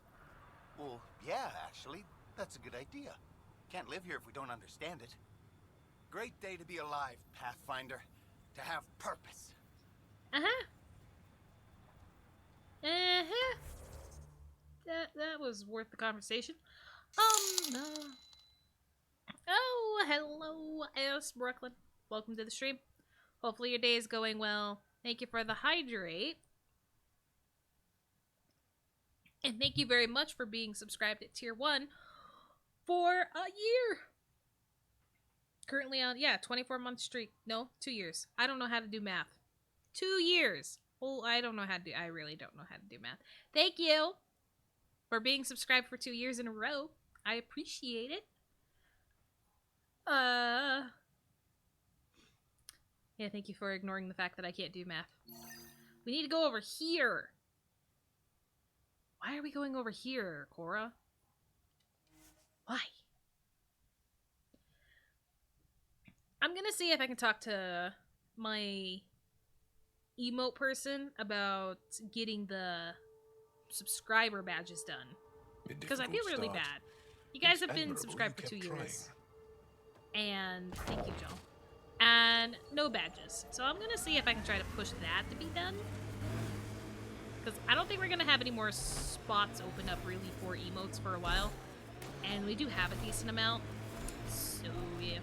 Well, yeah, actually. That's a good idea. Can't live here if we don't understand it. Great day to be alive, Pathfinder. To have purpose. Uh-huh. Uh-huh. That was worth the conversation. No. Oh, hello, S. Brooklyn. Welcome to the stream. Hopefully your day is going well. Thank you for the hydrate. And thank you very much for being subscribed at Tier 1 for a year. Currently on, 24-month streak. No, 2 years. I don't know how to do math. 2 years. Well, I don't know how to do, I really don't know how to do math. Thank you for being subscribed for 2 years in a row. I appreciate it. Yeah, thank you for ignoring the fact that I can't do math. We need to go over here. Why are we going over here, Cora? Why? I'm gonna see if I can talk to my emote person about getting the subscriber badges done. because I feel difficult really start. bad. You guys It's have been admirable subscribed for you 2 kept years. And thank you, Joe. And no badges. So I'm going to see if I can try to push that to be done. Because I don't think we're going to have any more spots open up really for emotes for a while. And we do have a decent amount. So, yeah.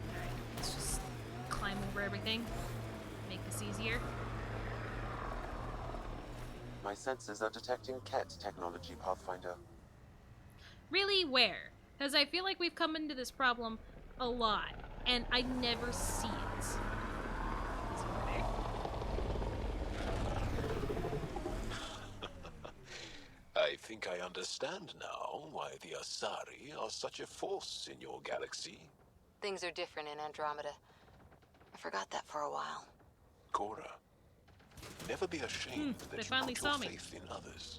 Alright, let's just climb over everything. Make this easier. My senses are detecting Ket technology, Pathfinder. Really? Where? Because I feel like we've come into this problem a lot, and I never see it. Is it over there? I think I understand now why the Asari are such a force in your galaxy. Things are different in Andromeda. I forgot that for a while. Cora, never be ashamed They that you finally put your saw me. faith in others.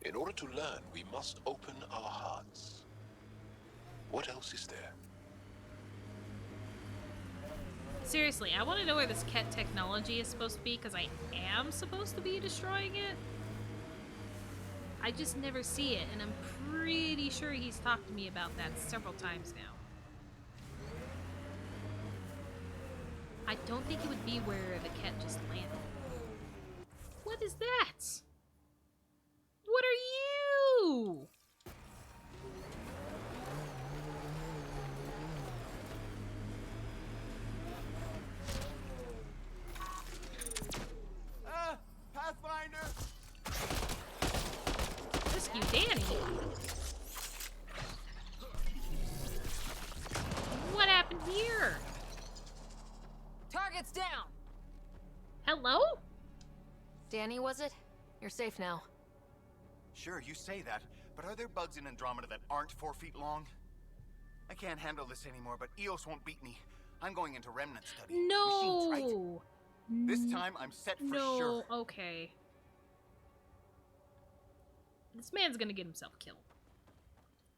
In order to learn, we must open our hearts. What else is there? Seriously, I want to know where this Ket technology is supposed to be, because I am supposed to be destroying it. I just never see it, and I'm pretty sure he's talked to me about that several times now. I don't think it would be where the Ket just landed. What is that? What are you? Pathfinder! Rescue Danny? What happened here? Target's down! Hello? Danny, was it? You're safe now. Sure, you say that, but are there bugs in Andromeda that aren't 4 feet long? I can't handle this anymore, but Eos won't beat me. I'm going into remnant study. Machines, right? No. This time, I'm set for sure. No, okay. This man's gonna get himself killed.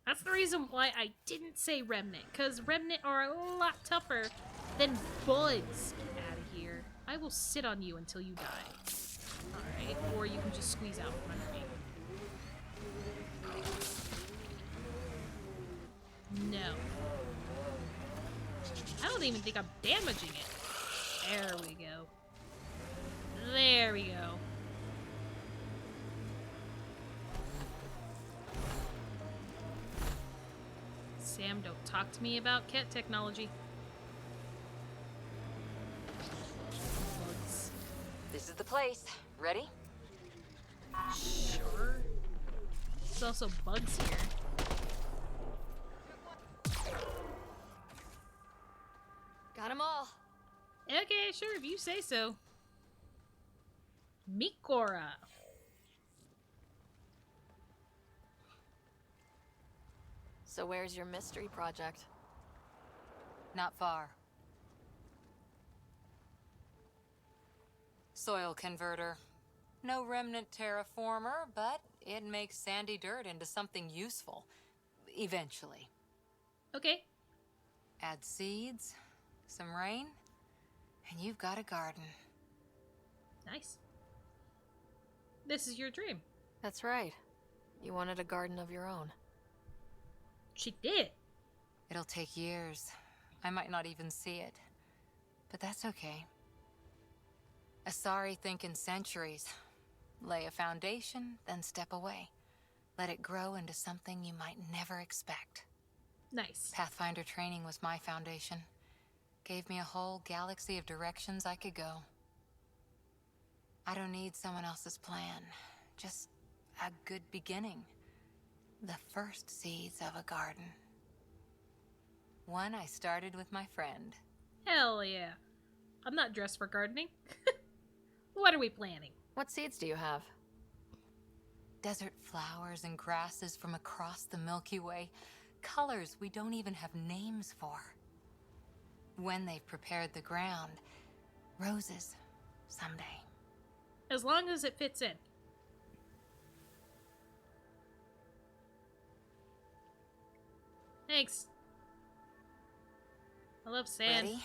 That's the reason why I didn't say Remnant, because Remnant are a lot tougher than bugs. Get out of here. I will sit on you until you die. Alright, or you can just squeeze out from under me. No. I don't even think I'm damaging it. There we go. There we go. Sam, don't talk to me about Ket technology. Bugs. This is the place. Ready? Sure. There's also bugs here. Got them all. Okay, sure, if you say so. Meet Cora. So where's your mystery project? Not far. Soil converter. No remnant terraformer, but it makes sandy dirt into something useful. Eventually. Okay. Add seeds, some rain, and you've got a garden. Nice. This is your dream. That's right. You wanted a garden of your own. She did. It'll take years. I might not even see it. But that's okay. Asari think in centuries. Lay a foundation, then step away. Let it grow into something you might never expect. Nice. Pathfinder training was my foundation. Gave me a whole galaxy of directions I could go. I don't need someone else's plan. Just a good beginning. The first seeds of a garden. One I started with my friend. Hell yeah. I'm not dressed for gardening. What are we planting? What seeds do you have? Desert flowers and grasses from across the Milky Way. Colors we don't even have names for. When they've prepared the ground, roses someday. As long as it fits in. Thanks. I love sand. Ready?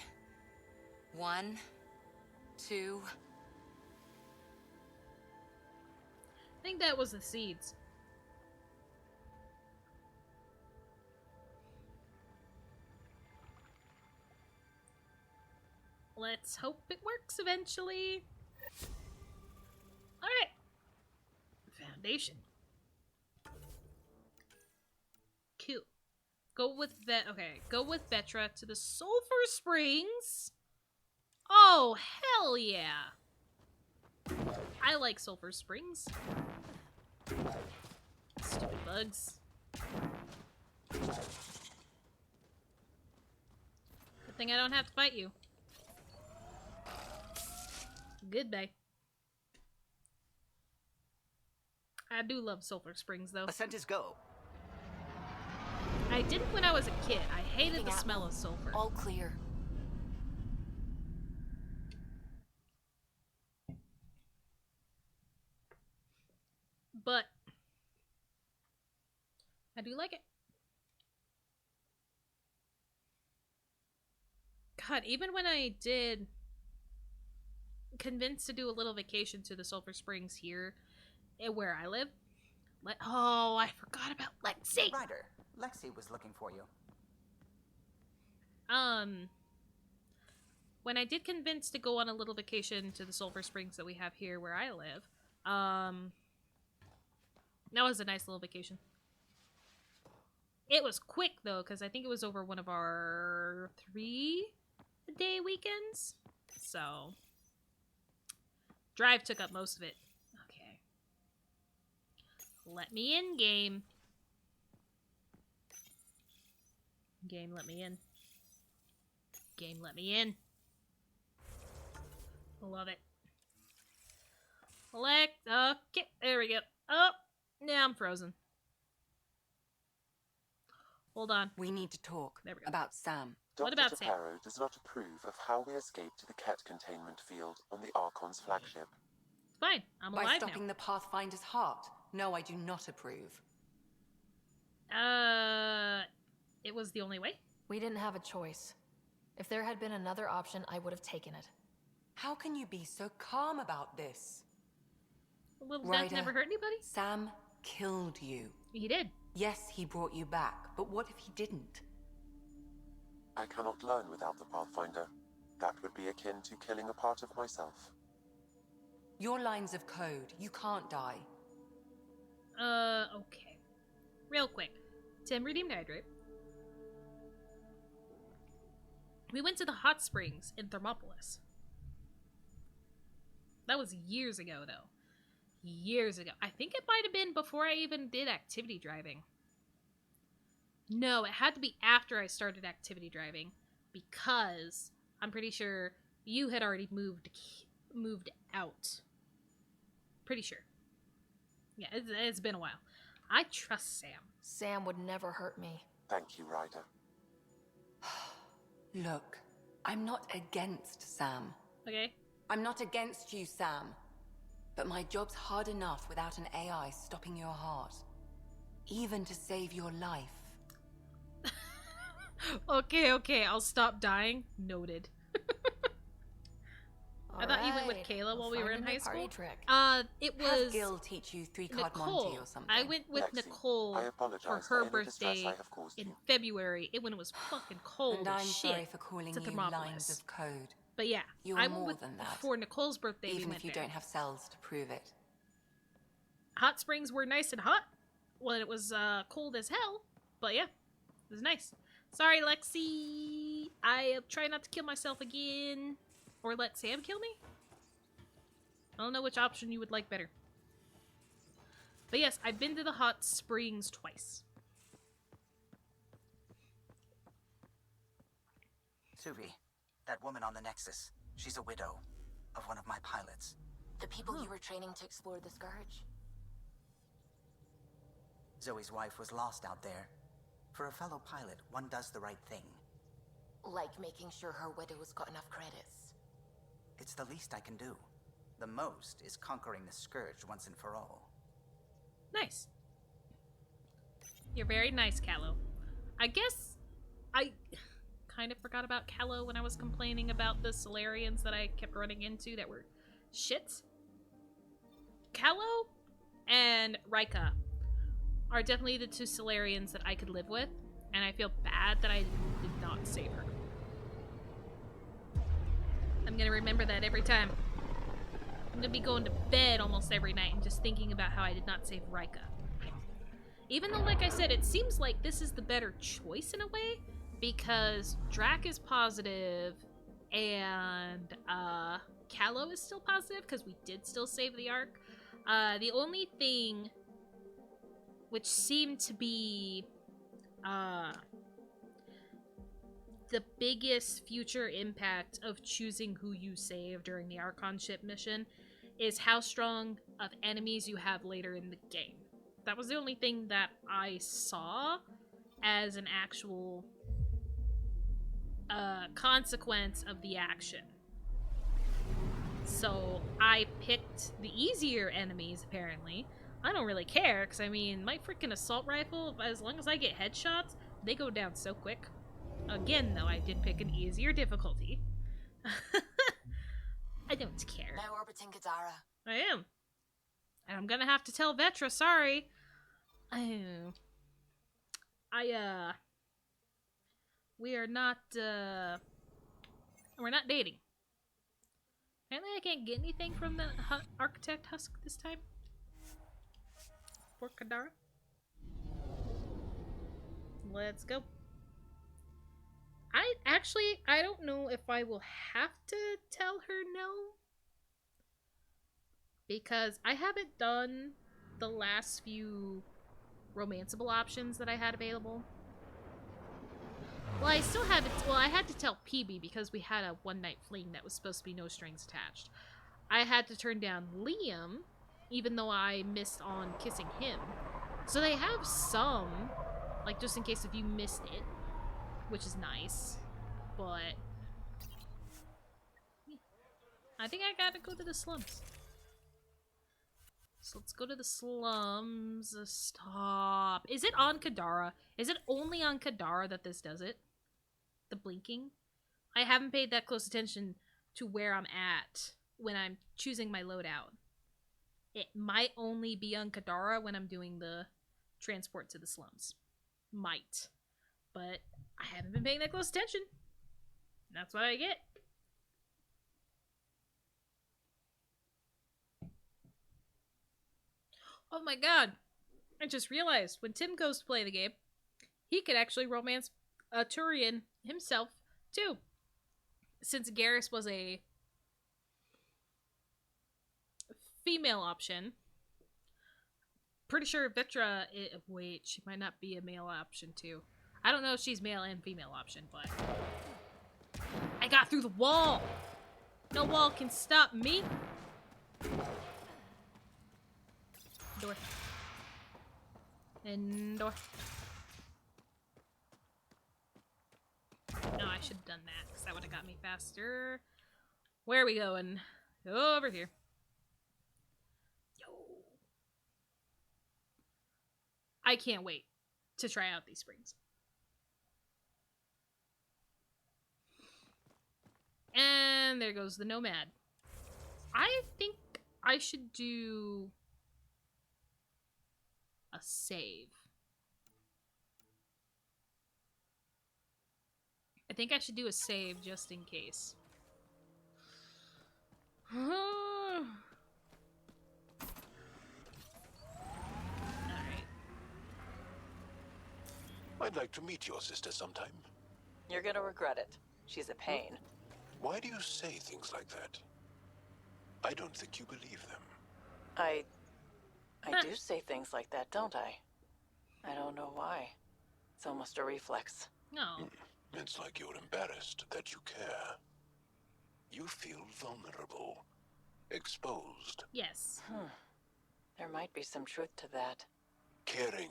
1, 2. I think that was the seeds. Let's hope it works eventually. Alright. Foundation. Cool. Go with Vetra to the Sulphur Springs. Oh, hell yeah. I like Sulphur Springs. Stupid bugs. Good thing I don't have to fight you. Goodbye. I do love Sulphur Springs, though. Ascent is go. I didn't when I was a kid. I hated the smell of sulfur. All clear. But I do like it. God, even when I did convinced to do a little vacation to the Sulphur Springs here, where I live. Oh, I forgot about Lexi. Ryder, Lexi was looking for you. When I did convince to go on a little vacation to the Sulphur Springs that we have here where I live, that was a nice little vacation. It was quick though, because I think it was over one of our 3-day weekends. So drive took up most of it. Okay. Let me in, game. Game, let me in. Game, let me in. Love it. Okay, there we go. Oh, now I'm frozen. Hold on. We need to talk there we go. About Sam. What about Sam? Dr. Taparo does not approve of how we escaped the Ket containment field on the Archon's flagship. Fine, I'm alive now. By stopping the Pathfinder's heart. No, I do not approve. It was the only way? We didn't have a choice. If there had been another option, I would have taken it. How can you be so calm about this? A little death never hurt anybody? Sam killed you. He did. Yes, he brought you back, but what if he didn't? I cannot learn without the Pathfinder. That would be akin to killing a part of myself. Your lines of code, you can't die. Okay. Real quick. Tim redeemed hydrate. We went to the hot springs in Thermopolis. That was years ago, though. Years ago. I think it might have been before I even did activity driving. No, it had to be after I started activity driving, because I'm pretty sure you had already moved out. Pretty sure. Yeah, it's been a while. I trust Sam. Sam would never hurt me. Thank you, Ryder. Look, I'm not against Sam. Okay. I'm not against you, Sam. But my job's hard enough without an AI stopping your heart. Even to save your life. Okay, I'll stop dying. Noted. I thought you went with Kayla while we were in high school. It was Have Gil teach you 3-card Monty or something. I went with Nicole for her birthday in February. When it was fucking cold. And I'm shit sorry for calling you lines of code. But yeah, You're I went more with than that. for Nicole's birthday. Even we went if you there. don't have cells to prove it. Hot springs were nice and hot when it was cold as hell. But yeah, it was nice. Sorry, Lexi. I try not to kill myself again. Or let Sam kill me? I don't know which option you would like better. But yes, I've been to the hot springs twice. Suvi, that woman on the Nexus, she's a widow of one of my pilots. The people you were training to explore the Scourge? Zoe's wife was lost out there. For a fellow pilot, one does the right thing. Like making sure her widow's got enough credits. It's the least I can do. The most is conquering the Scourge once and for all. Nice. You're very nice, Callow. I guess I kind of forgot about Callow when I was complaining about the Solarians that I kept running into that were shit. Callow and Rika are definitely the two Solarians that I could live with, and I feel bad that I did not save her. I'm gonna remember that every time. I'm gonna be going to bed almost every night and just thinking about how I did not save Rika. Even though, like I said, it seems like this is the better choice in a way, because Drac is positive and Callow is still positive because we did still save the Ark. The only thing which seemed to be the biggest future impact of choosing who you save during the Archon ship mission is how strong of enemies you have later in the game. That was the only thing that I saw as an actual consequence of the action. So I picked the easier enemies, apparently. I don't really care, because I mean, my freaking assault rifle, as long as I get headshots, they go down so quick. Again, though, I did pick an easier difficulty. I don't care. Now orbiting Kadara. I am. And I'm gonna have to tell Vetra, sorry. Oh. We are not, we're not dating. Apparently I can't get anything from the Architect Husk this time. For Kadara. Let's go. I don't know if I will have to tell her no. Because I haven't done the last few romanceable options that I had available. Well, I still haven't. Well, I had to tell PB because we had a one-night fling that was supposed to be no strings attached. I had to turn down Liam, even though I missed on kissing him. So they have some, like, just in case if you missed it, which is nice. But I think I gotta go to the slums. So let's go to the slums. Stop. Is it on Kadara? Is it only on Kadara that this does it? The blinking? I haven't paid that close attention to where I'm at when I'm choosing my loadout. It might only be on Kadara when I'm doing the transport to the slums. Might. But I haven't been paying that close attention. That's what I get. Oh my god. I just realized when Tim goes to play the game, he could actually romance a Turian himself, too. Since Garrus was a female option. Pretty sure Vitra... wait, she might not be a male option, too. I don't know if she's male and female option, but... I got through the wall! No wall can stop me! Door. And door. No, I should have done that, because that would have got me faster. Where are we going? Over here. Yo. I can't wait to try out these springs. And there goes the Nomad. I think I should do a save. I think I should do a save just in case. Alright. I'd like to meet your sister sometime. You're gonna regret it. She's a pain. Why do you say things like that? I don't think you believe them. I do say things like that, don't I? I don't know why. It's almost a reflex. No. It's like you're embarrassed that you care. You feel vulnerable. Exposed. Yes. There might be some truth to that. Caring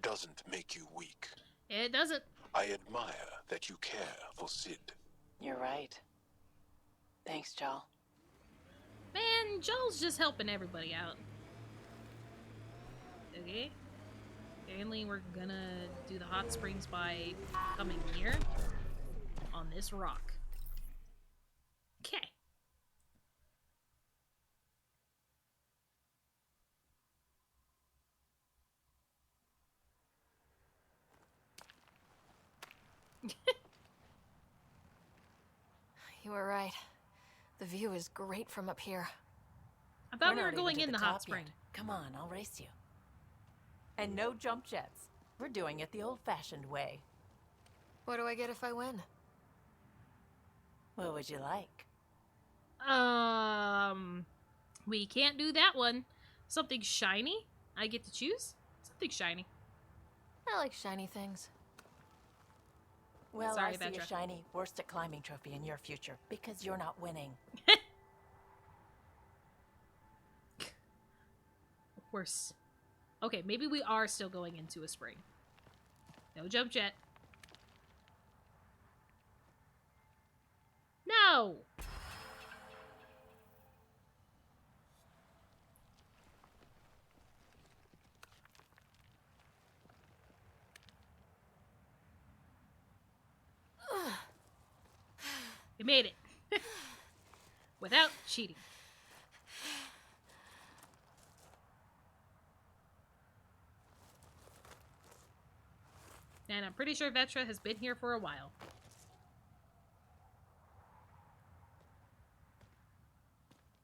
doesn't make you weak. It doesn't. I admire that you care for Sid. You're right. Thanks, Jaal. Man, Joel's just helping everybody out. Okay. Apparently we're gonna do the hot springs by coming here on this rock. Okay. You were right. The view is great from up here. I thought we We're were not even going to in the top hot spring. yet. Come on, I'll race you. And no jump jets. We're doing it the old-fashioned way. What do I get if I win? What would you like? We can't do that one. Something shiny? I get to choose? Something shiny. I like shiny things. Well, Sorry, I see Vetra. a shiny worst at climbing trophy in your future because you're not winning. Worse. Okay, maybe we are still going into a spring. No jump jet. No! We made it. Without cheating. And I'm pretty sure Vetra has been here for a while.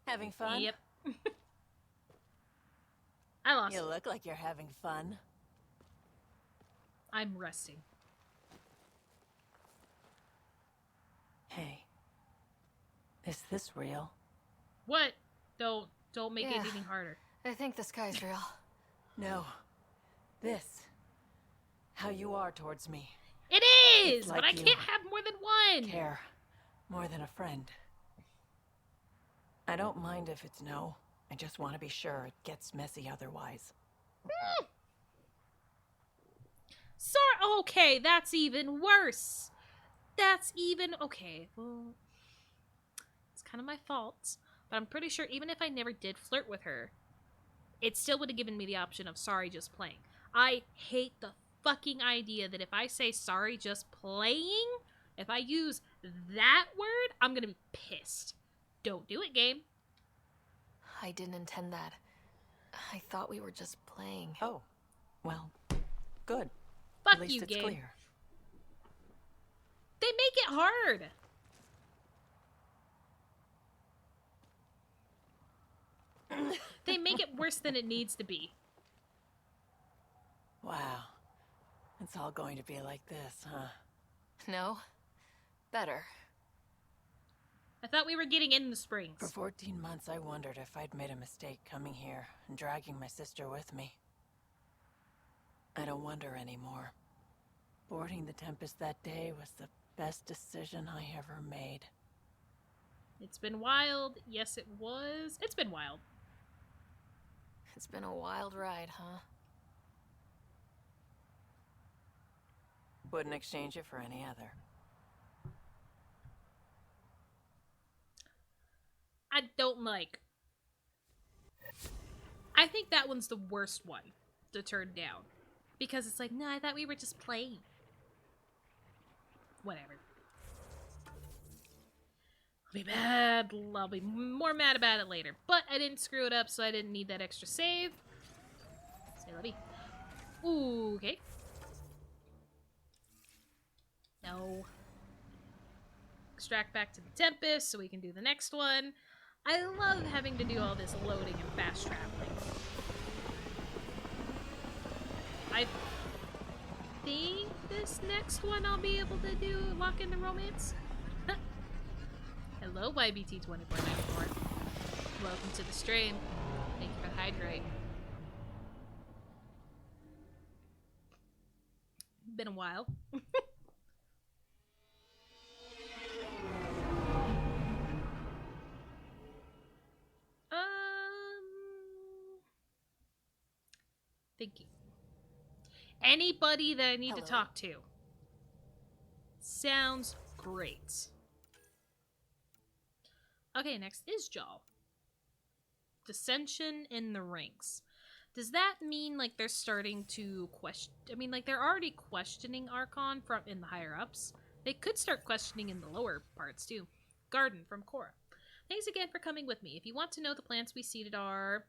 Having fun? Yep. I lost. You look like you're having fun. I'm resting. Hey. Is this real? What? Don't make it Yeah. any harder. I think the sky's real. No. This. How you are towards me. It is! It's like but I you can't have more than one! Care. More than a friend. I don't mind if it's no. I just want to be sure it gets messy otherwise. Sorry. Okay, that's even worse. That's even... Okay, well... It's kind of my fault. But I'm pretty sure even if I never did flirt with her, it still would have given me the option of sorry, just playing. I hate the fucking idea that if I say sorry, just playing, if I use that word, I'm gonna be pissed. Don't do it, game. I didn't intend that. I thought we were just playing. Oh. Well, good. Fuck At least you, it's game. clear. They make it hard. They make it worse than it needs to be. Wow. It's all going to be like this, huh? No. Better. I thought we were getting in the springs. For 14 months, I wondered if I'd made a mistake coming here and dragging my sister with me. I don't wonder anymore. Boarding the Tempest that day was the best decision I ever made. It's been wild. Yes, it was. It's been wild. It's been a wild ride, huh? Wouldn't exchange it for any other. I don't like. I think that one's the worst one to turn down. Because it's like, no, I thought we were just playing. Whatever. I'll be mad. I'll be more mad about it later. But I didn't screw it up, so I didn't need that extra save. Say let me. Ooh, okay. No. Extract back to the Tempest so we can do the next one. I love having to do all this loading and fast traveling. I think this next one I'll be able to do lock in the romance. Hello, YBT2494. Welcome to the stream. Thank you for the hydrate. Been a while. Thank you. Anybody that I need to talk to. Sounds great. Okay, next is Jaal. Dissension in the ranks. Does that mean like they're starting to question? I mean, like they're already questioning Archon from in the higher ups. They could start questioning in the lower parts too. Garden from Cora. Thanks again for coming with me. If you want to know, the plants we seeded are,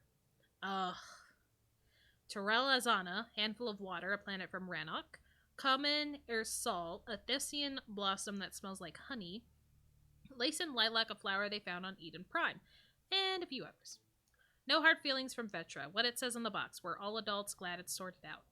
Terrell Azana, handful of water, a planet from Rannoch. Common Ersal, a Thessian blossom that smells like honey. Lace and Lilac, a flower they found on Eden Prime, and a few others. No hard feelings from Vetra. What it says on the box. We're all adults, glad it's sorted out.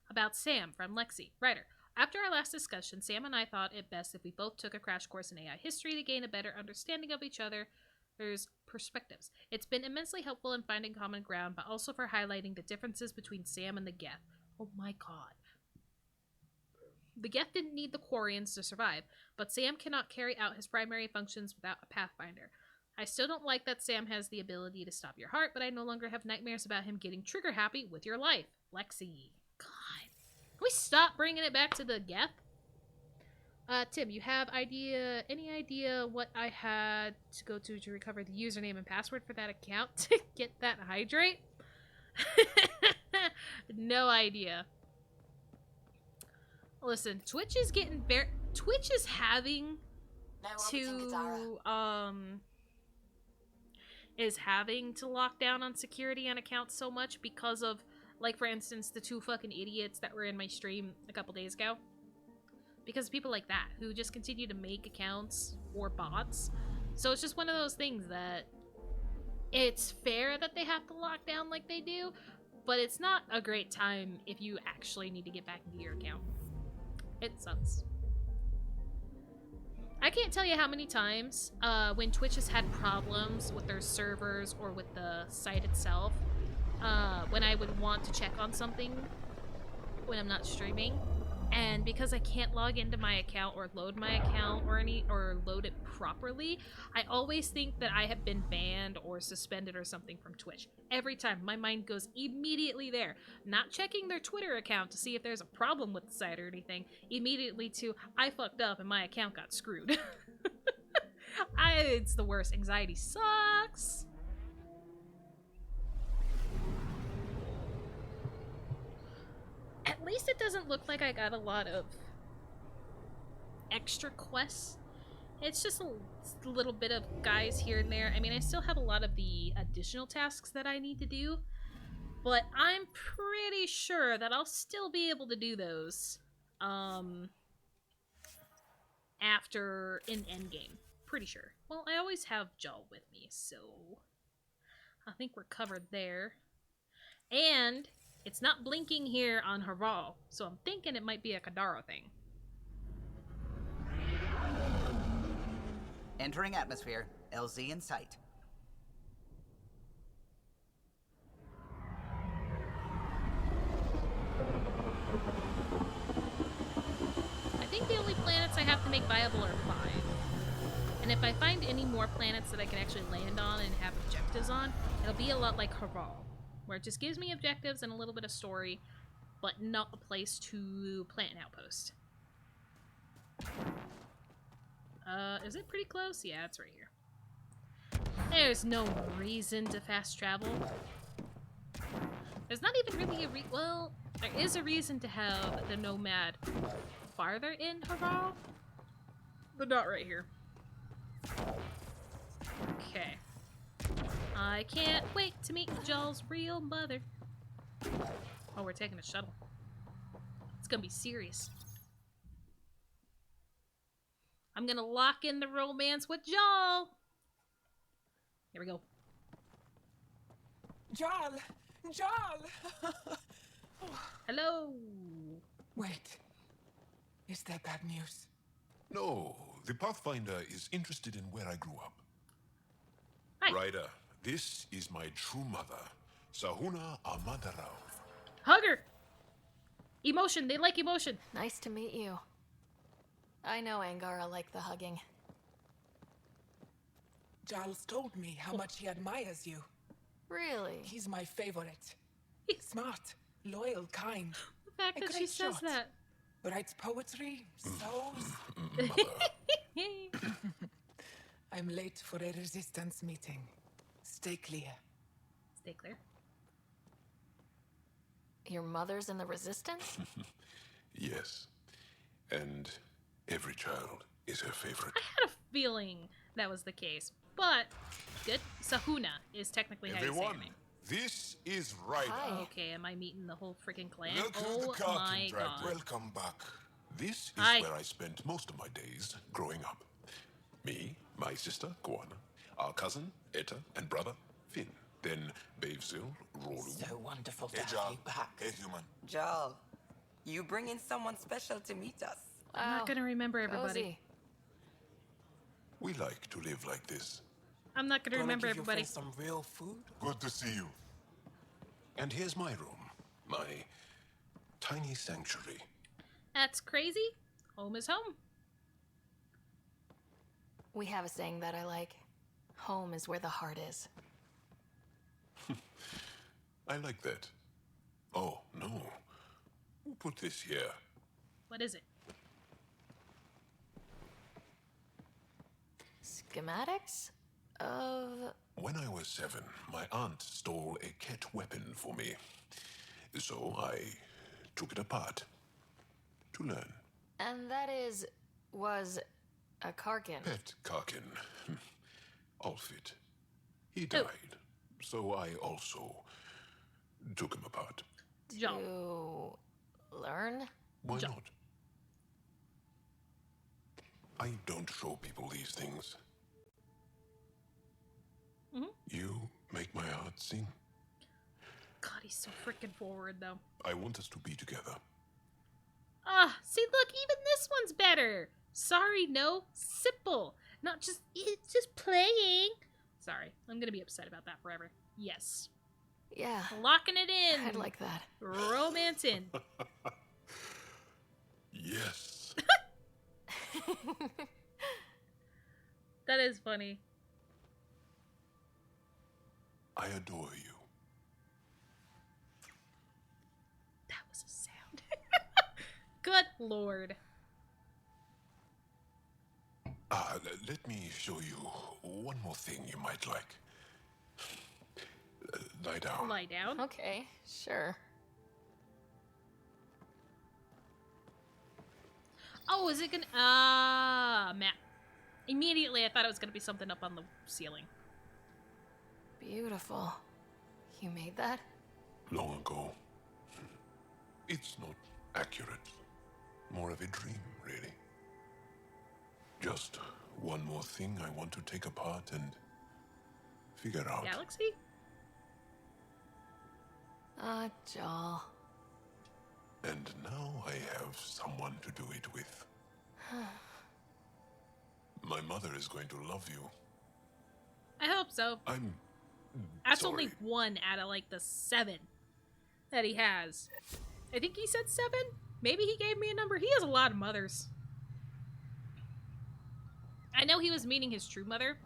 About Sam from Lexi. Writer. After our last discussion, Sam and I thought it best if we both took a crash course in AI history to gain a better understanding of each other's perspectives. It's been immensely helpful in finding common ground, but also for highlighting the differences between Sam and the Geth. Oh my god. The Geth didn't need the Quarians to survive, but Sam cannot carry out his primary functions without a Pathfinder. I still don't like that Sam has the ability to stop your heart, but I no longer have nightmares about him getting trigger happy with your life. Lexi. God. Can we stop bringing it back to the Geth? Tim, you have any idea what I had to go to recover the username and password for that account to get that hydrate? No idea. Listen, Twitch is getting Twitch is having to lock down on security on accounts so much because of, like, for instance, the two fucking idiots that were in my stream a couple days ago. Because of people like that who just continue to make accounts or bots. So it's just one of those things that it's fair that they have to lock down like they do, but it's not a great time if you actually need to get back into your account. It sucks. I can't tell you how many times when Twitch has had problems with their servers or with the site itself, when I would want to check on something when I'm not streaming, and because I can't log into my account or load my account or load it properly, I always think that I have been banned or suspended or something from Twitch. Every time, my mind goes immediately there. Not checking their Twitter account to see if there's a problem with the site or anything. Immediately to, I fucked up and my account got screwed. It's the worst. Anxiety sucks. At least it doesn't look like I got a lot of extra quests. It's just a little bit of guys here and there. I mean, I still have a lot of the additional tasks that I need to do, but I'm pretty sure that I'll still be able to do those after in endgame. Pretty sure. Well, I always have Jaal with me, so I think we're covered there. And it's not blinking here on Haral, so I'm thinking it might be a Kadara thing. Entering atmosphere. LZ in sight. I think the only planets I have to make viable are 5. And if I find any more planets that I can actually land on and have objectives on, it'll be a lot like Haral, where it just gives me objectives and a little bit of story, but not a place to plant an outpost. Is it pretty close? Yeah, it's right here. There's no reason to fast travel. There's not even really well, there is a reason to have the Nomad farther in Haral, but not right here. Okay. I can't wait to meet Jaal's real mother. Oh, we're taking a shuttle. It's gonna be serious. I'm gonna lock in the romance with Jaal. Here we go. Jaal! Jaal! Hello. Wait. Is that bad news? No, the Pathfinder is interested in where I grew up. Hi. Ryder, this is my true mother, Sahuna Amadarao. Hug her. Emotion. They like emotion. Nice to meet you. I know Angara liked the hugging. Jaal's told me how much he admires you. Really? He's my favorite. Smart, loyal, kind. The fact that she says shot. that. Writes poetry, sews. I'm late for a resistance meeting. Stay clear. Stay clear. Your mother's in the resistance? Yes. And every child is her favorite. I had a feeling that was the case, but good. Sahuna is technically how you say her name. This is Ryder. Okay, am I meeting the whole freaking clan? Look who Oh the car my can drag. god. Welcome back. This is Hi. where I spent most of my days growing up. Me, my sister, Koana, our cousin, Etta, and brother, Finn. Then Bavesil, Rolu. So wonderful to Hey, have Jaal. you back. Hey, human. Jaal, you bring in someone special to meet us. I'm not gonna remember everybody. Cozy. We like to live like this. I'm not gonna remember everybody. Some real food. Good to see you. And here's my room. My tiny sanctuary. That's crazy. Home is home. We have a saying that I like. Home is where the heart is. I like that. Oh, no. Who put this here? What is it? Schematics of... When I was 7, my aunt stole a cat weapon for me. So I took it apart to learn. And was a Karkin. Pet Karkin. Alfit. He died. So I also took him apart. To learn? Why not? I don't show people these things. You make my heart sing. God, he's so freaking forward, though. I want us to be together. See, look, even this one's better. Sorry, no, simple. Not just, it's just playing. Sorry, I'm gonna be upset about that forever. Yes. Yeah. Locking it in. I'd like that. Romance in. Yes. That is funny. I adore you. That was a sound. Good lord. Let me show you one more thing you might like. Lie down. Lie down? Okay, sure. Oh, is it gonna... map. Immediately, I thought it was gonna be something up on the ceiling. Beautiful. You made that? Long ago. It's not accurate. More of a dream, really. Just one more thing I want to take apart and figure out. Galaxy? Jaal. And now I have someone to do it with. My mother is going to love you. I hope so. I'm That's sorry. only 1 out of, like, the 7 that he has. I think he said 7? Maybe he gave me a number. He has a lot of mothers. I know he was meaning his true mother,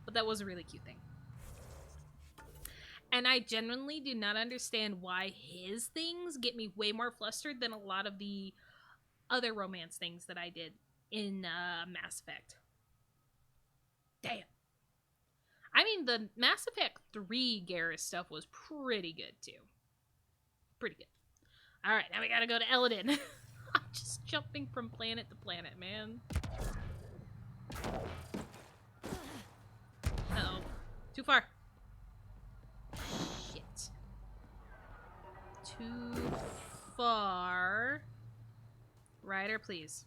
but that was a really cute thing. And I genuinely do not understand why his things get me way more flustered than a lot of the other romance things that I did in Mass Effect. Damn. I mean, the Mass Effect 3 Garrus stuff was pretty good, too. Pretty good. Alright, now we gotta go to Eladin. I'm just jumping from planet to planet, man. Uh-oh. Too far. Shit. Too far. Ryder, please.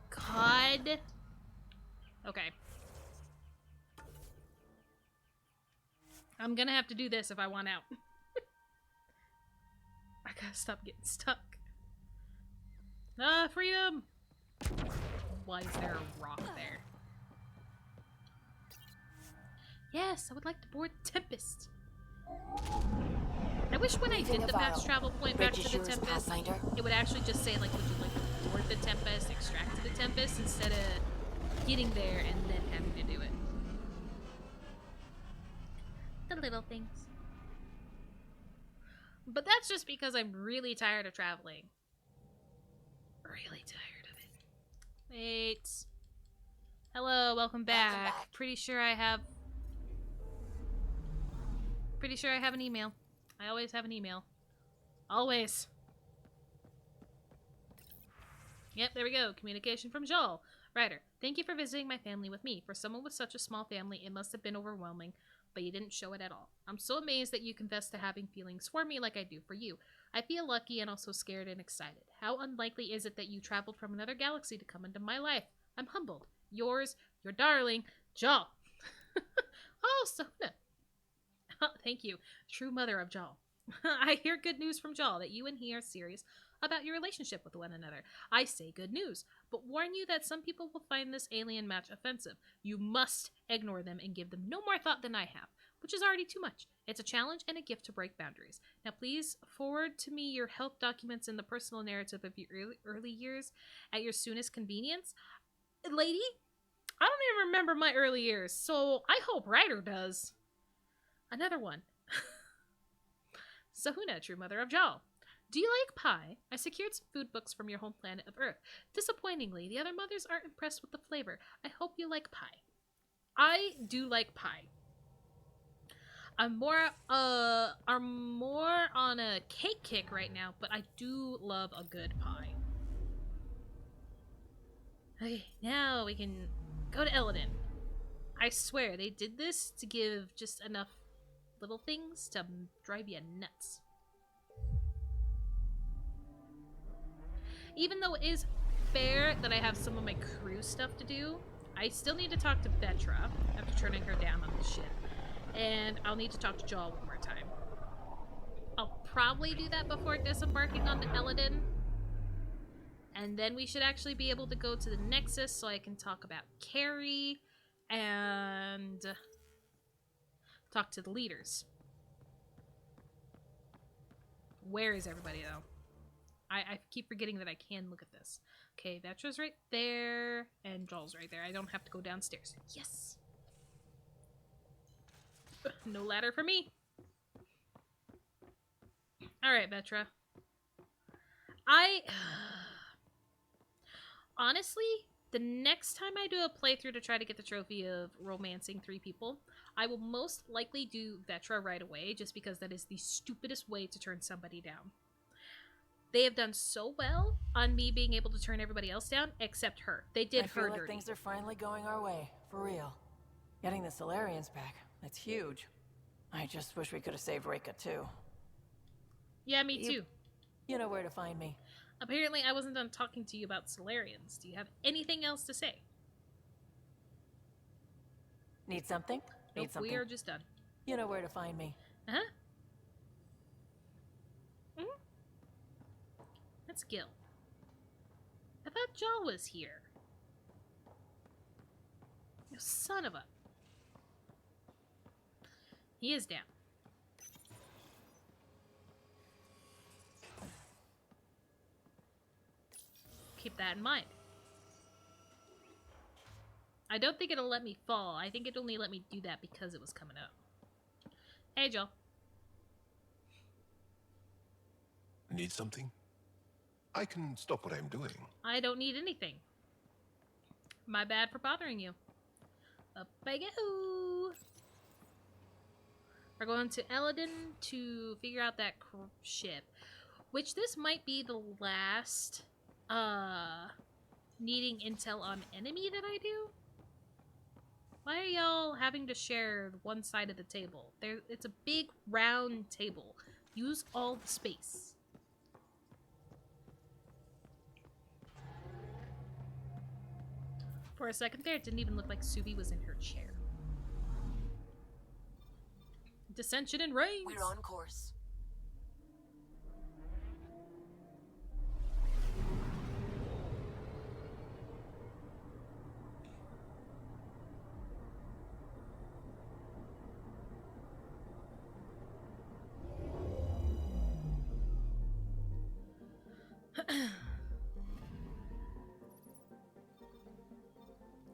God. Okay. I'm gonna have to do this if I want out. I gotta stop getting stuck. Freedom! Why is there a rock there? Yes, I would like to board the Tempest. I wish when I did the fast travel point back to the Tempest, it would actually just say, like, would you like to board the Tempest, extract to the Tempest, instead of getting there and then having to do it. The little things. But that's just because I'm really tired of traveling. Really tired of it. Wait. Hello, welcome back. Pretty sure I have an email. I always have an email. Always. Yep, there we go. Communication from Jaal. Ryder, thank you for visiting my family with me. For someone with such a small family, it must have been overwhelming, but you didn't show it at all. I'm so amazed that you confess to having feelings for me like I do for you. I feel lucky and also scared and excited. How unlikely is it that you traveled from another galaxy to come into my life? I'm humbled. Yours, your darling, Jaal. Oh, Sona. Thank you, true mother of Jaal. I hear good news from Jaal that you and he are serious about your relationship with one another. I say good news, but warn you that some people will find this alien match offensive. You must ignore them and give them no more thought than I have, which is already too much. It's a challenge and a gift to break boundaries. Now please forward to me your health documents and the personal narrative of your early years at your soonest convenience. Lady, I don't even remember my early years, so I hope Ryder does. Another one. Sahuna, true mother of Jaal. Do you like pie? I secured some food books from your home planet of Earth. Disappointingly, the other mothers aren't impressed with the flavor. I hope you like pie. I do like pie. I'm more on a cake kick right now, but I do love a good pie. Okay, now we can go to Eladin. I swear they did this to give just enough little things to drive you nuts. Even though it is fair that I have some of my crew stuff to do, I still need to talk to Vetra after turning her down on this shit. And I'll need to talk to Jaal one more time. I'll probably do that before disembarking on the Eladin. And then we should actually be able to go to the Nexus so I can talk about Carrie and talk to the leaders. Where is everybody, though? I keep forgetting that I can look at this. Okay, Vetra's right there, and Jaal's right there. I don't have to go downstairs. Yes! No ladder for me. Alright, Vetra. Honestly, the next time I do a playthrough to try to get the trophy of romancing 3 people, I will most likely do Vetra right away, just because that is the stupidest way to turn somebody down. They have done so well on me being able to turn everybody else down, except her. They did her dirty. I feel like things are finally going our way, for real. Getting the Solarians back, that's huge. I just wish we could have saved Reika too. Yeah, me too. You know where to find me. Apparently, I wasn't done talking to you about Solarians. Do you have anything else to say? Need something? Nope, Need something? we are just done. You know where to find me. Uh-huh. That's Gil. I thought Jaal was here. You son of a... He is down. Keep that in mind. I don't think it'll let me fall. I think it only let me do that because it was coming up. Hey, Jaal. Need something? I can stop what I'm doing. I don't need anything. My bad for bothering you. Up I go. We're going to Eladin to figure out that ship. Which this might be the last needing intel on enemy that I do. Why are y'all having to share one side of the table? It's a big round table. Use all the space. For a second there, it didn't even look like Subi was in her chair. Dissension and reigns. We're on course.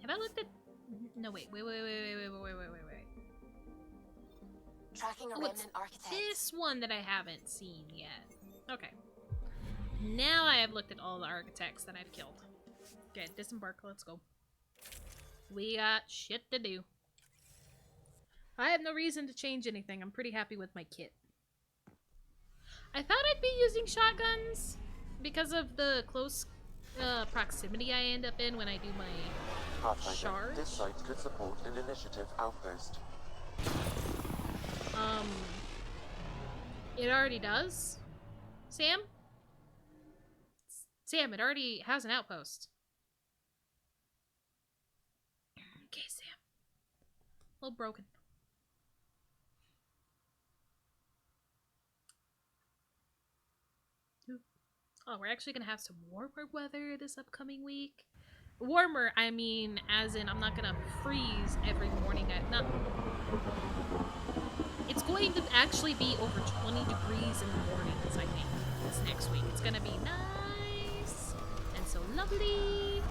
Have I looked at... No, wait. Tracking a remnant architect. This one that I haven't seen yet. Okay. Now I have looked at all the architects that I've killed. Okay, disembark. Let's go. We got shit to do. I have no reason to change anything. I'm pretty happy with my kit. I thought I'd be using shotguns because of the close proximity I end up in when I do my charge. This site could support an initiative outpost. It already does? Sam? Sam, it already has an outpost. Okay, Sam. A little broken. Oh, we're actually gonna have some warmer weather this upcoming week. Warmer, I mean, as in I'm not gonna freeze every morning. It's going to actually be over 20 degrees in the mornings, I think, this next week. It's gonna be nice and so lovely.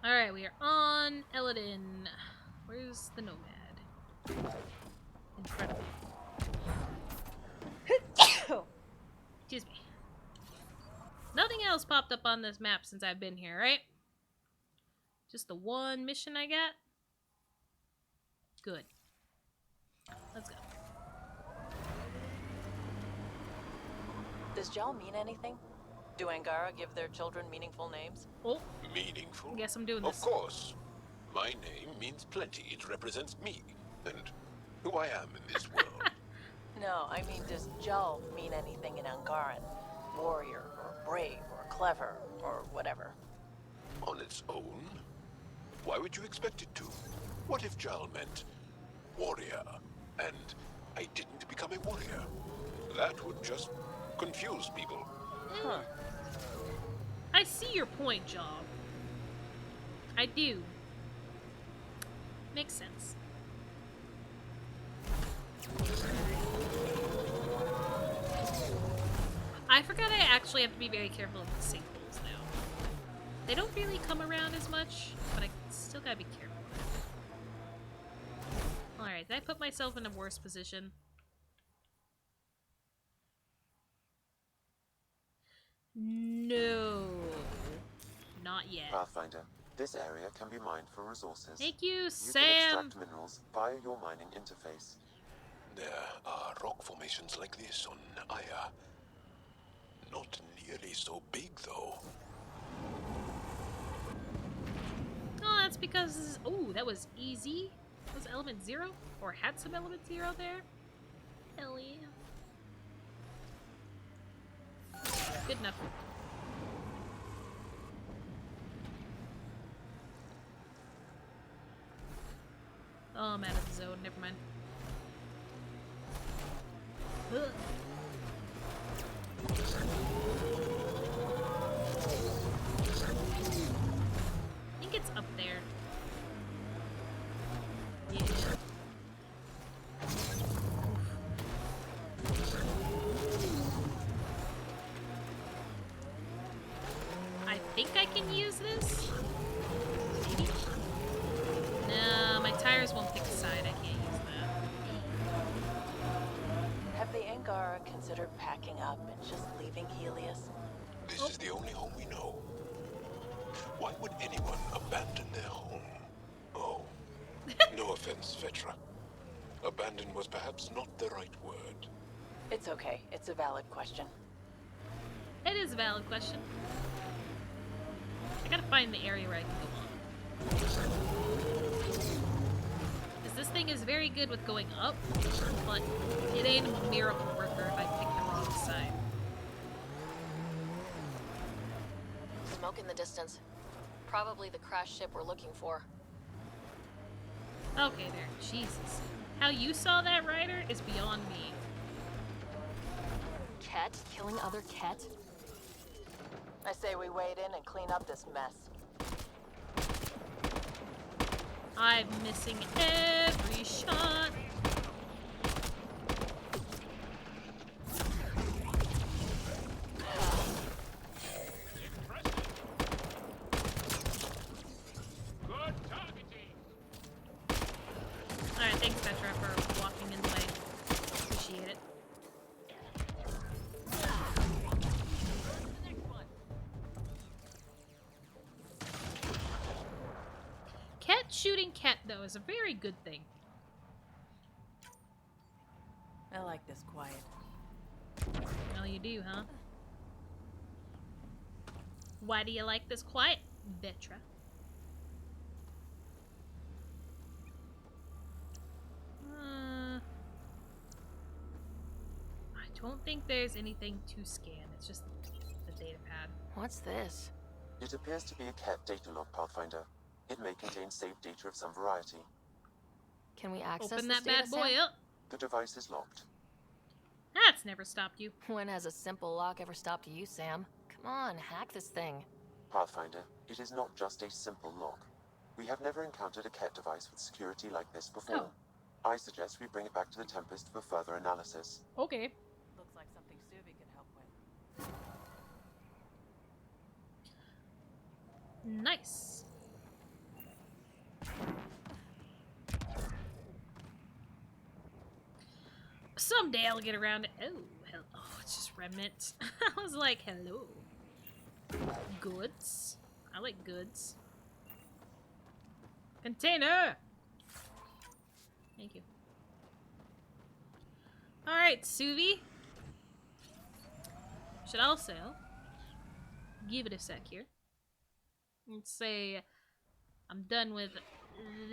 Alright, we are on Eladin. Where's the nomad? In front of me. Excuse me. Nothing else popped up on this map since I've been here, right? Just the one mission I got? Good. Let's go. Does Jaal mean anything? Do Angara give their children meaningful names? Oh. Meaningful? I guess I'm doing this. Of course. My name means plenty. It represents me and who I am in this world. No, I mean, does Jaal mean anything in Angaran? Warrior, or brave, or clever, or whatever. On its own? Why would you expect it to? What if Jaal meant warrior, and I didn't become a warrior? That would just confuse people. Huh. I see your point, Jaal. I do. Makes sense. I forgot I actually have to be very careful of the sinkholes now. They don't really come around as much, but I still gotta be careful. Alright, did I put myself in a worse position? No. Not yet. Pathfinder, this area can be mined for resources. Thank you, Sam! You can extract minerals via your mining interface. There are rock formations like this on Aya. Not nearly so big, though. Oh, that's because... Oh, that was easy. That was element 0? Or had some element 0 there? Hell yeah. Good enough. Oh, I'm out of the zone. Never mind. Ugh. I think it's up there. Yeah. I think I can use this? Maybe? No, my tires won't pick a side. I can't use that. Have the Angara considered packing up and just leaving Helios? This is the only home we know. Why would anyone abandon their home? Oh, no offense, Vetra. Abandon was perhaps not the right word. It's okay. It's a valid question. It is a valid question. I gotta find the area where I can go on. Because this thing is very good with going up, but it ain't a miracle worker if I pick the wrong side. Smoke in the distance. Probably the crash ship we're looking for. Okay, there. Jesus. How you saw that, Ryder, is beyond me. Ket? Killing other Ket? I say we wade in and clean up this mess. I'm missing every shot. Alright, thanks, Petra, for walking in the way. Appreciate it. Cat shooting cat, though, is a very good thing. I like this quiet. Oh, how you do, huh? Why do you like this quiet, Vetra? I don't think there's anything to scan. It's just the data pad. What's this? It appears to be a cat data log, Pathfinder. It may contain saved data of some variety. Can we access Open this that bad data, boy Sam? up. The device is locked. That's never stopped you. When has a simple lock ever stopped you, Sam? Come on, hack this thing. Pathfinder, it is not just a simple lock. We have never encountered a cat device with security like this before. Oh. I suggest we bring it back to the Tempest for further analysis. Okay. Looks like something Suvi could help with. Nice. Someday I'll get around to. Oh, it's just remnants. I was like, hello. Goods. I like goods. Container! Thank you. Alright, Suvi. Should also give it a sec here. Let's say I'm done with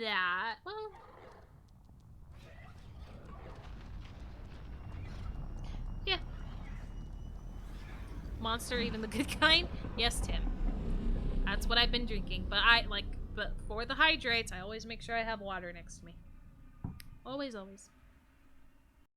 that. Well, yeah. Monster, even the good kind? Yes, Tim. That's what I've been drinking. But for the hydrates, I always make sure I have water next to me. Always, always.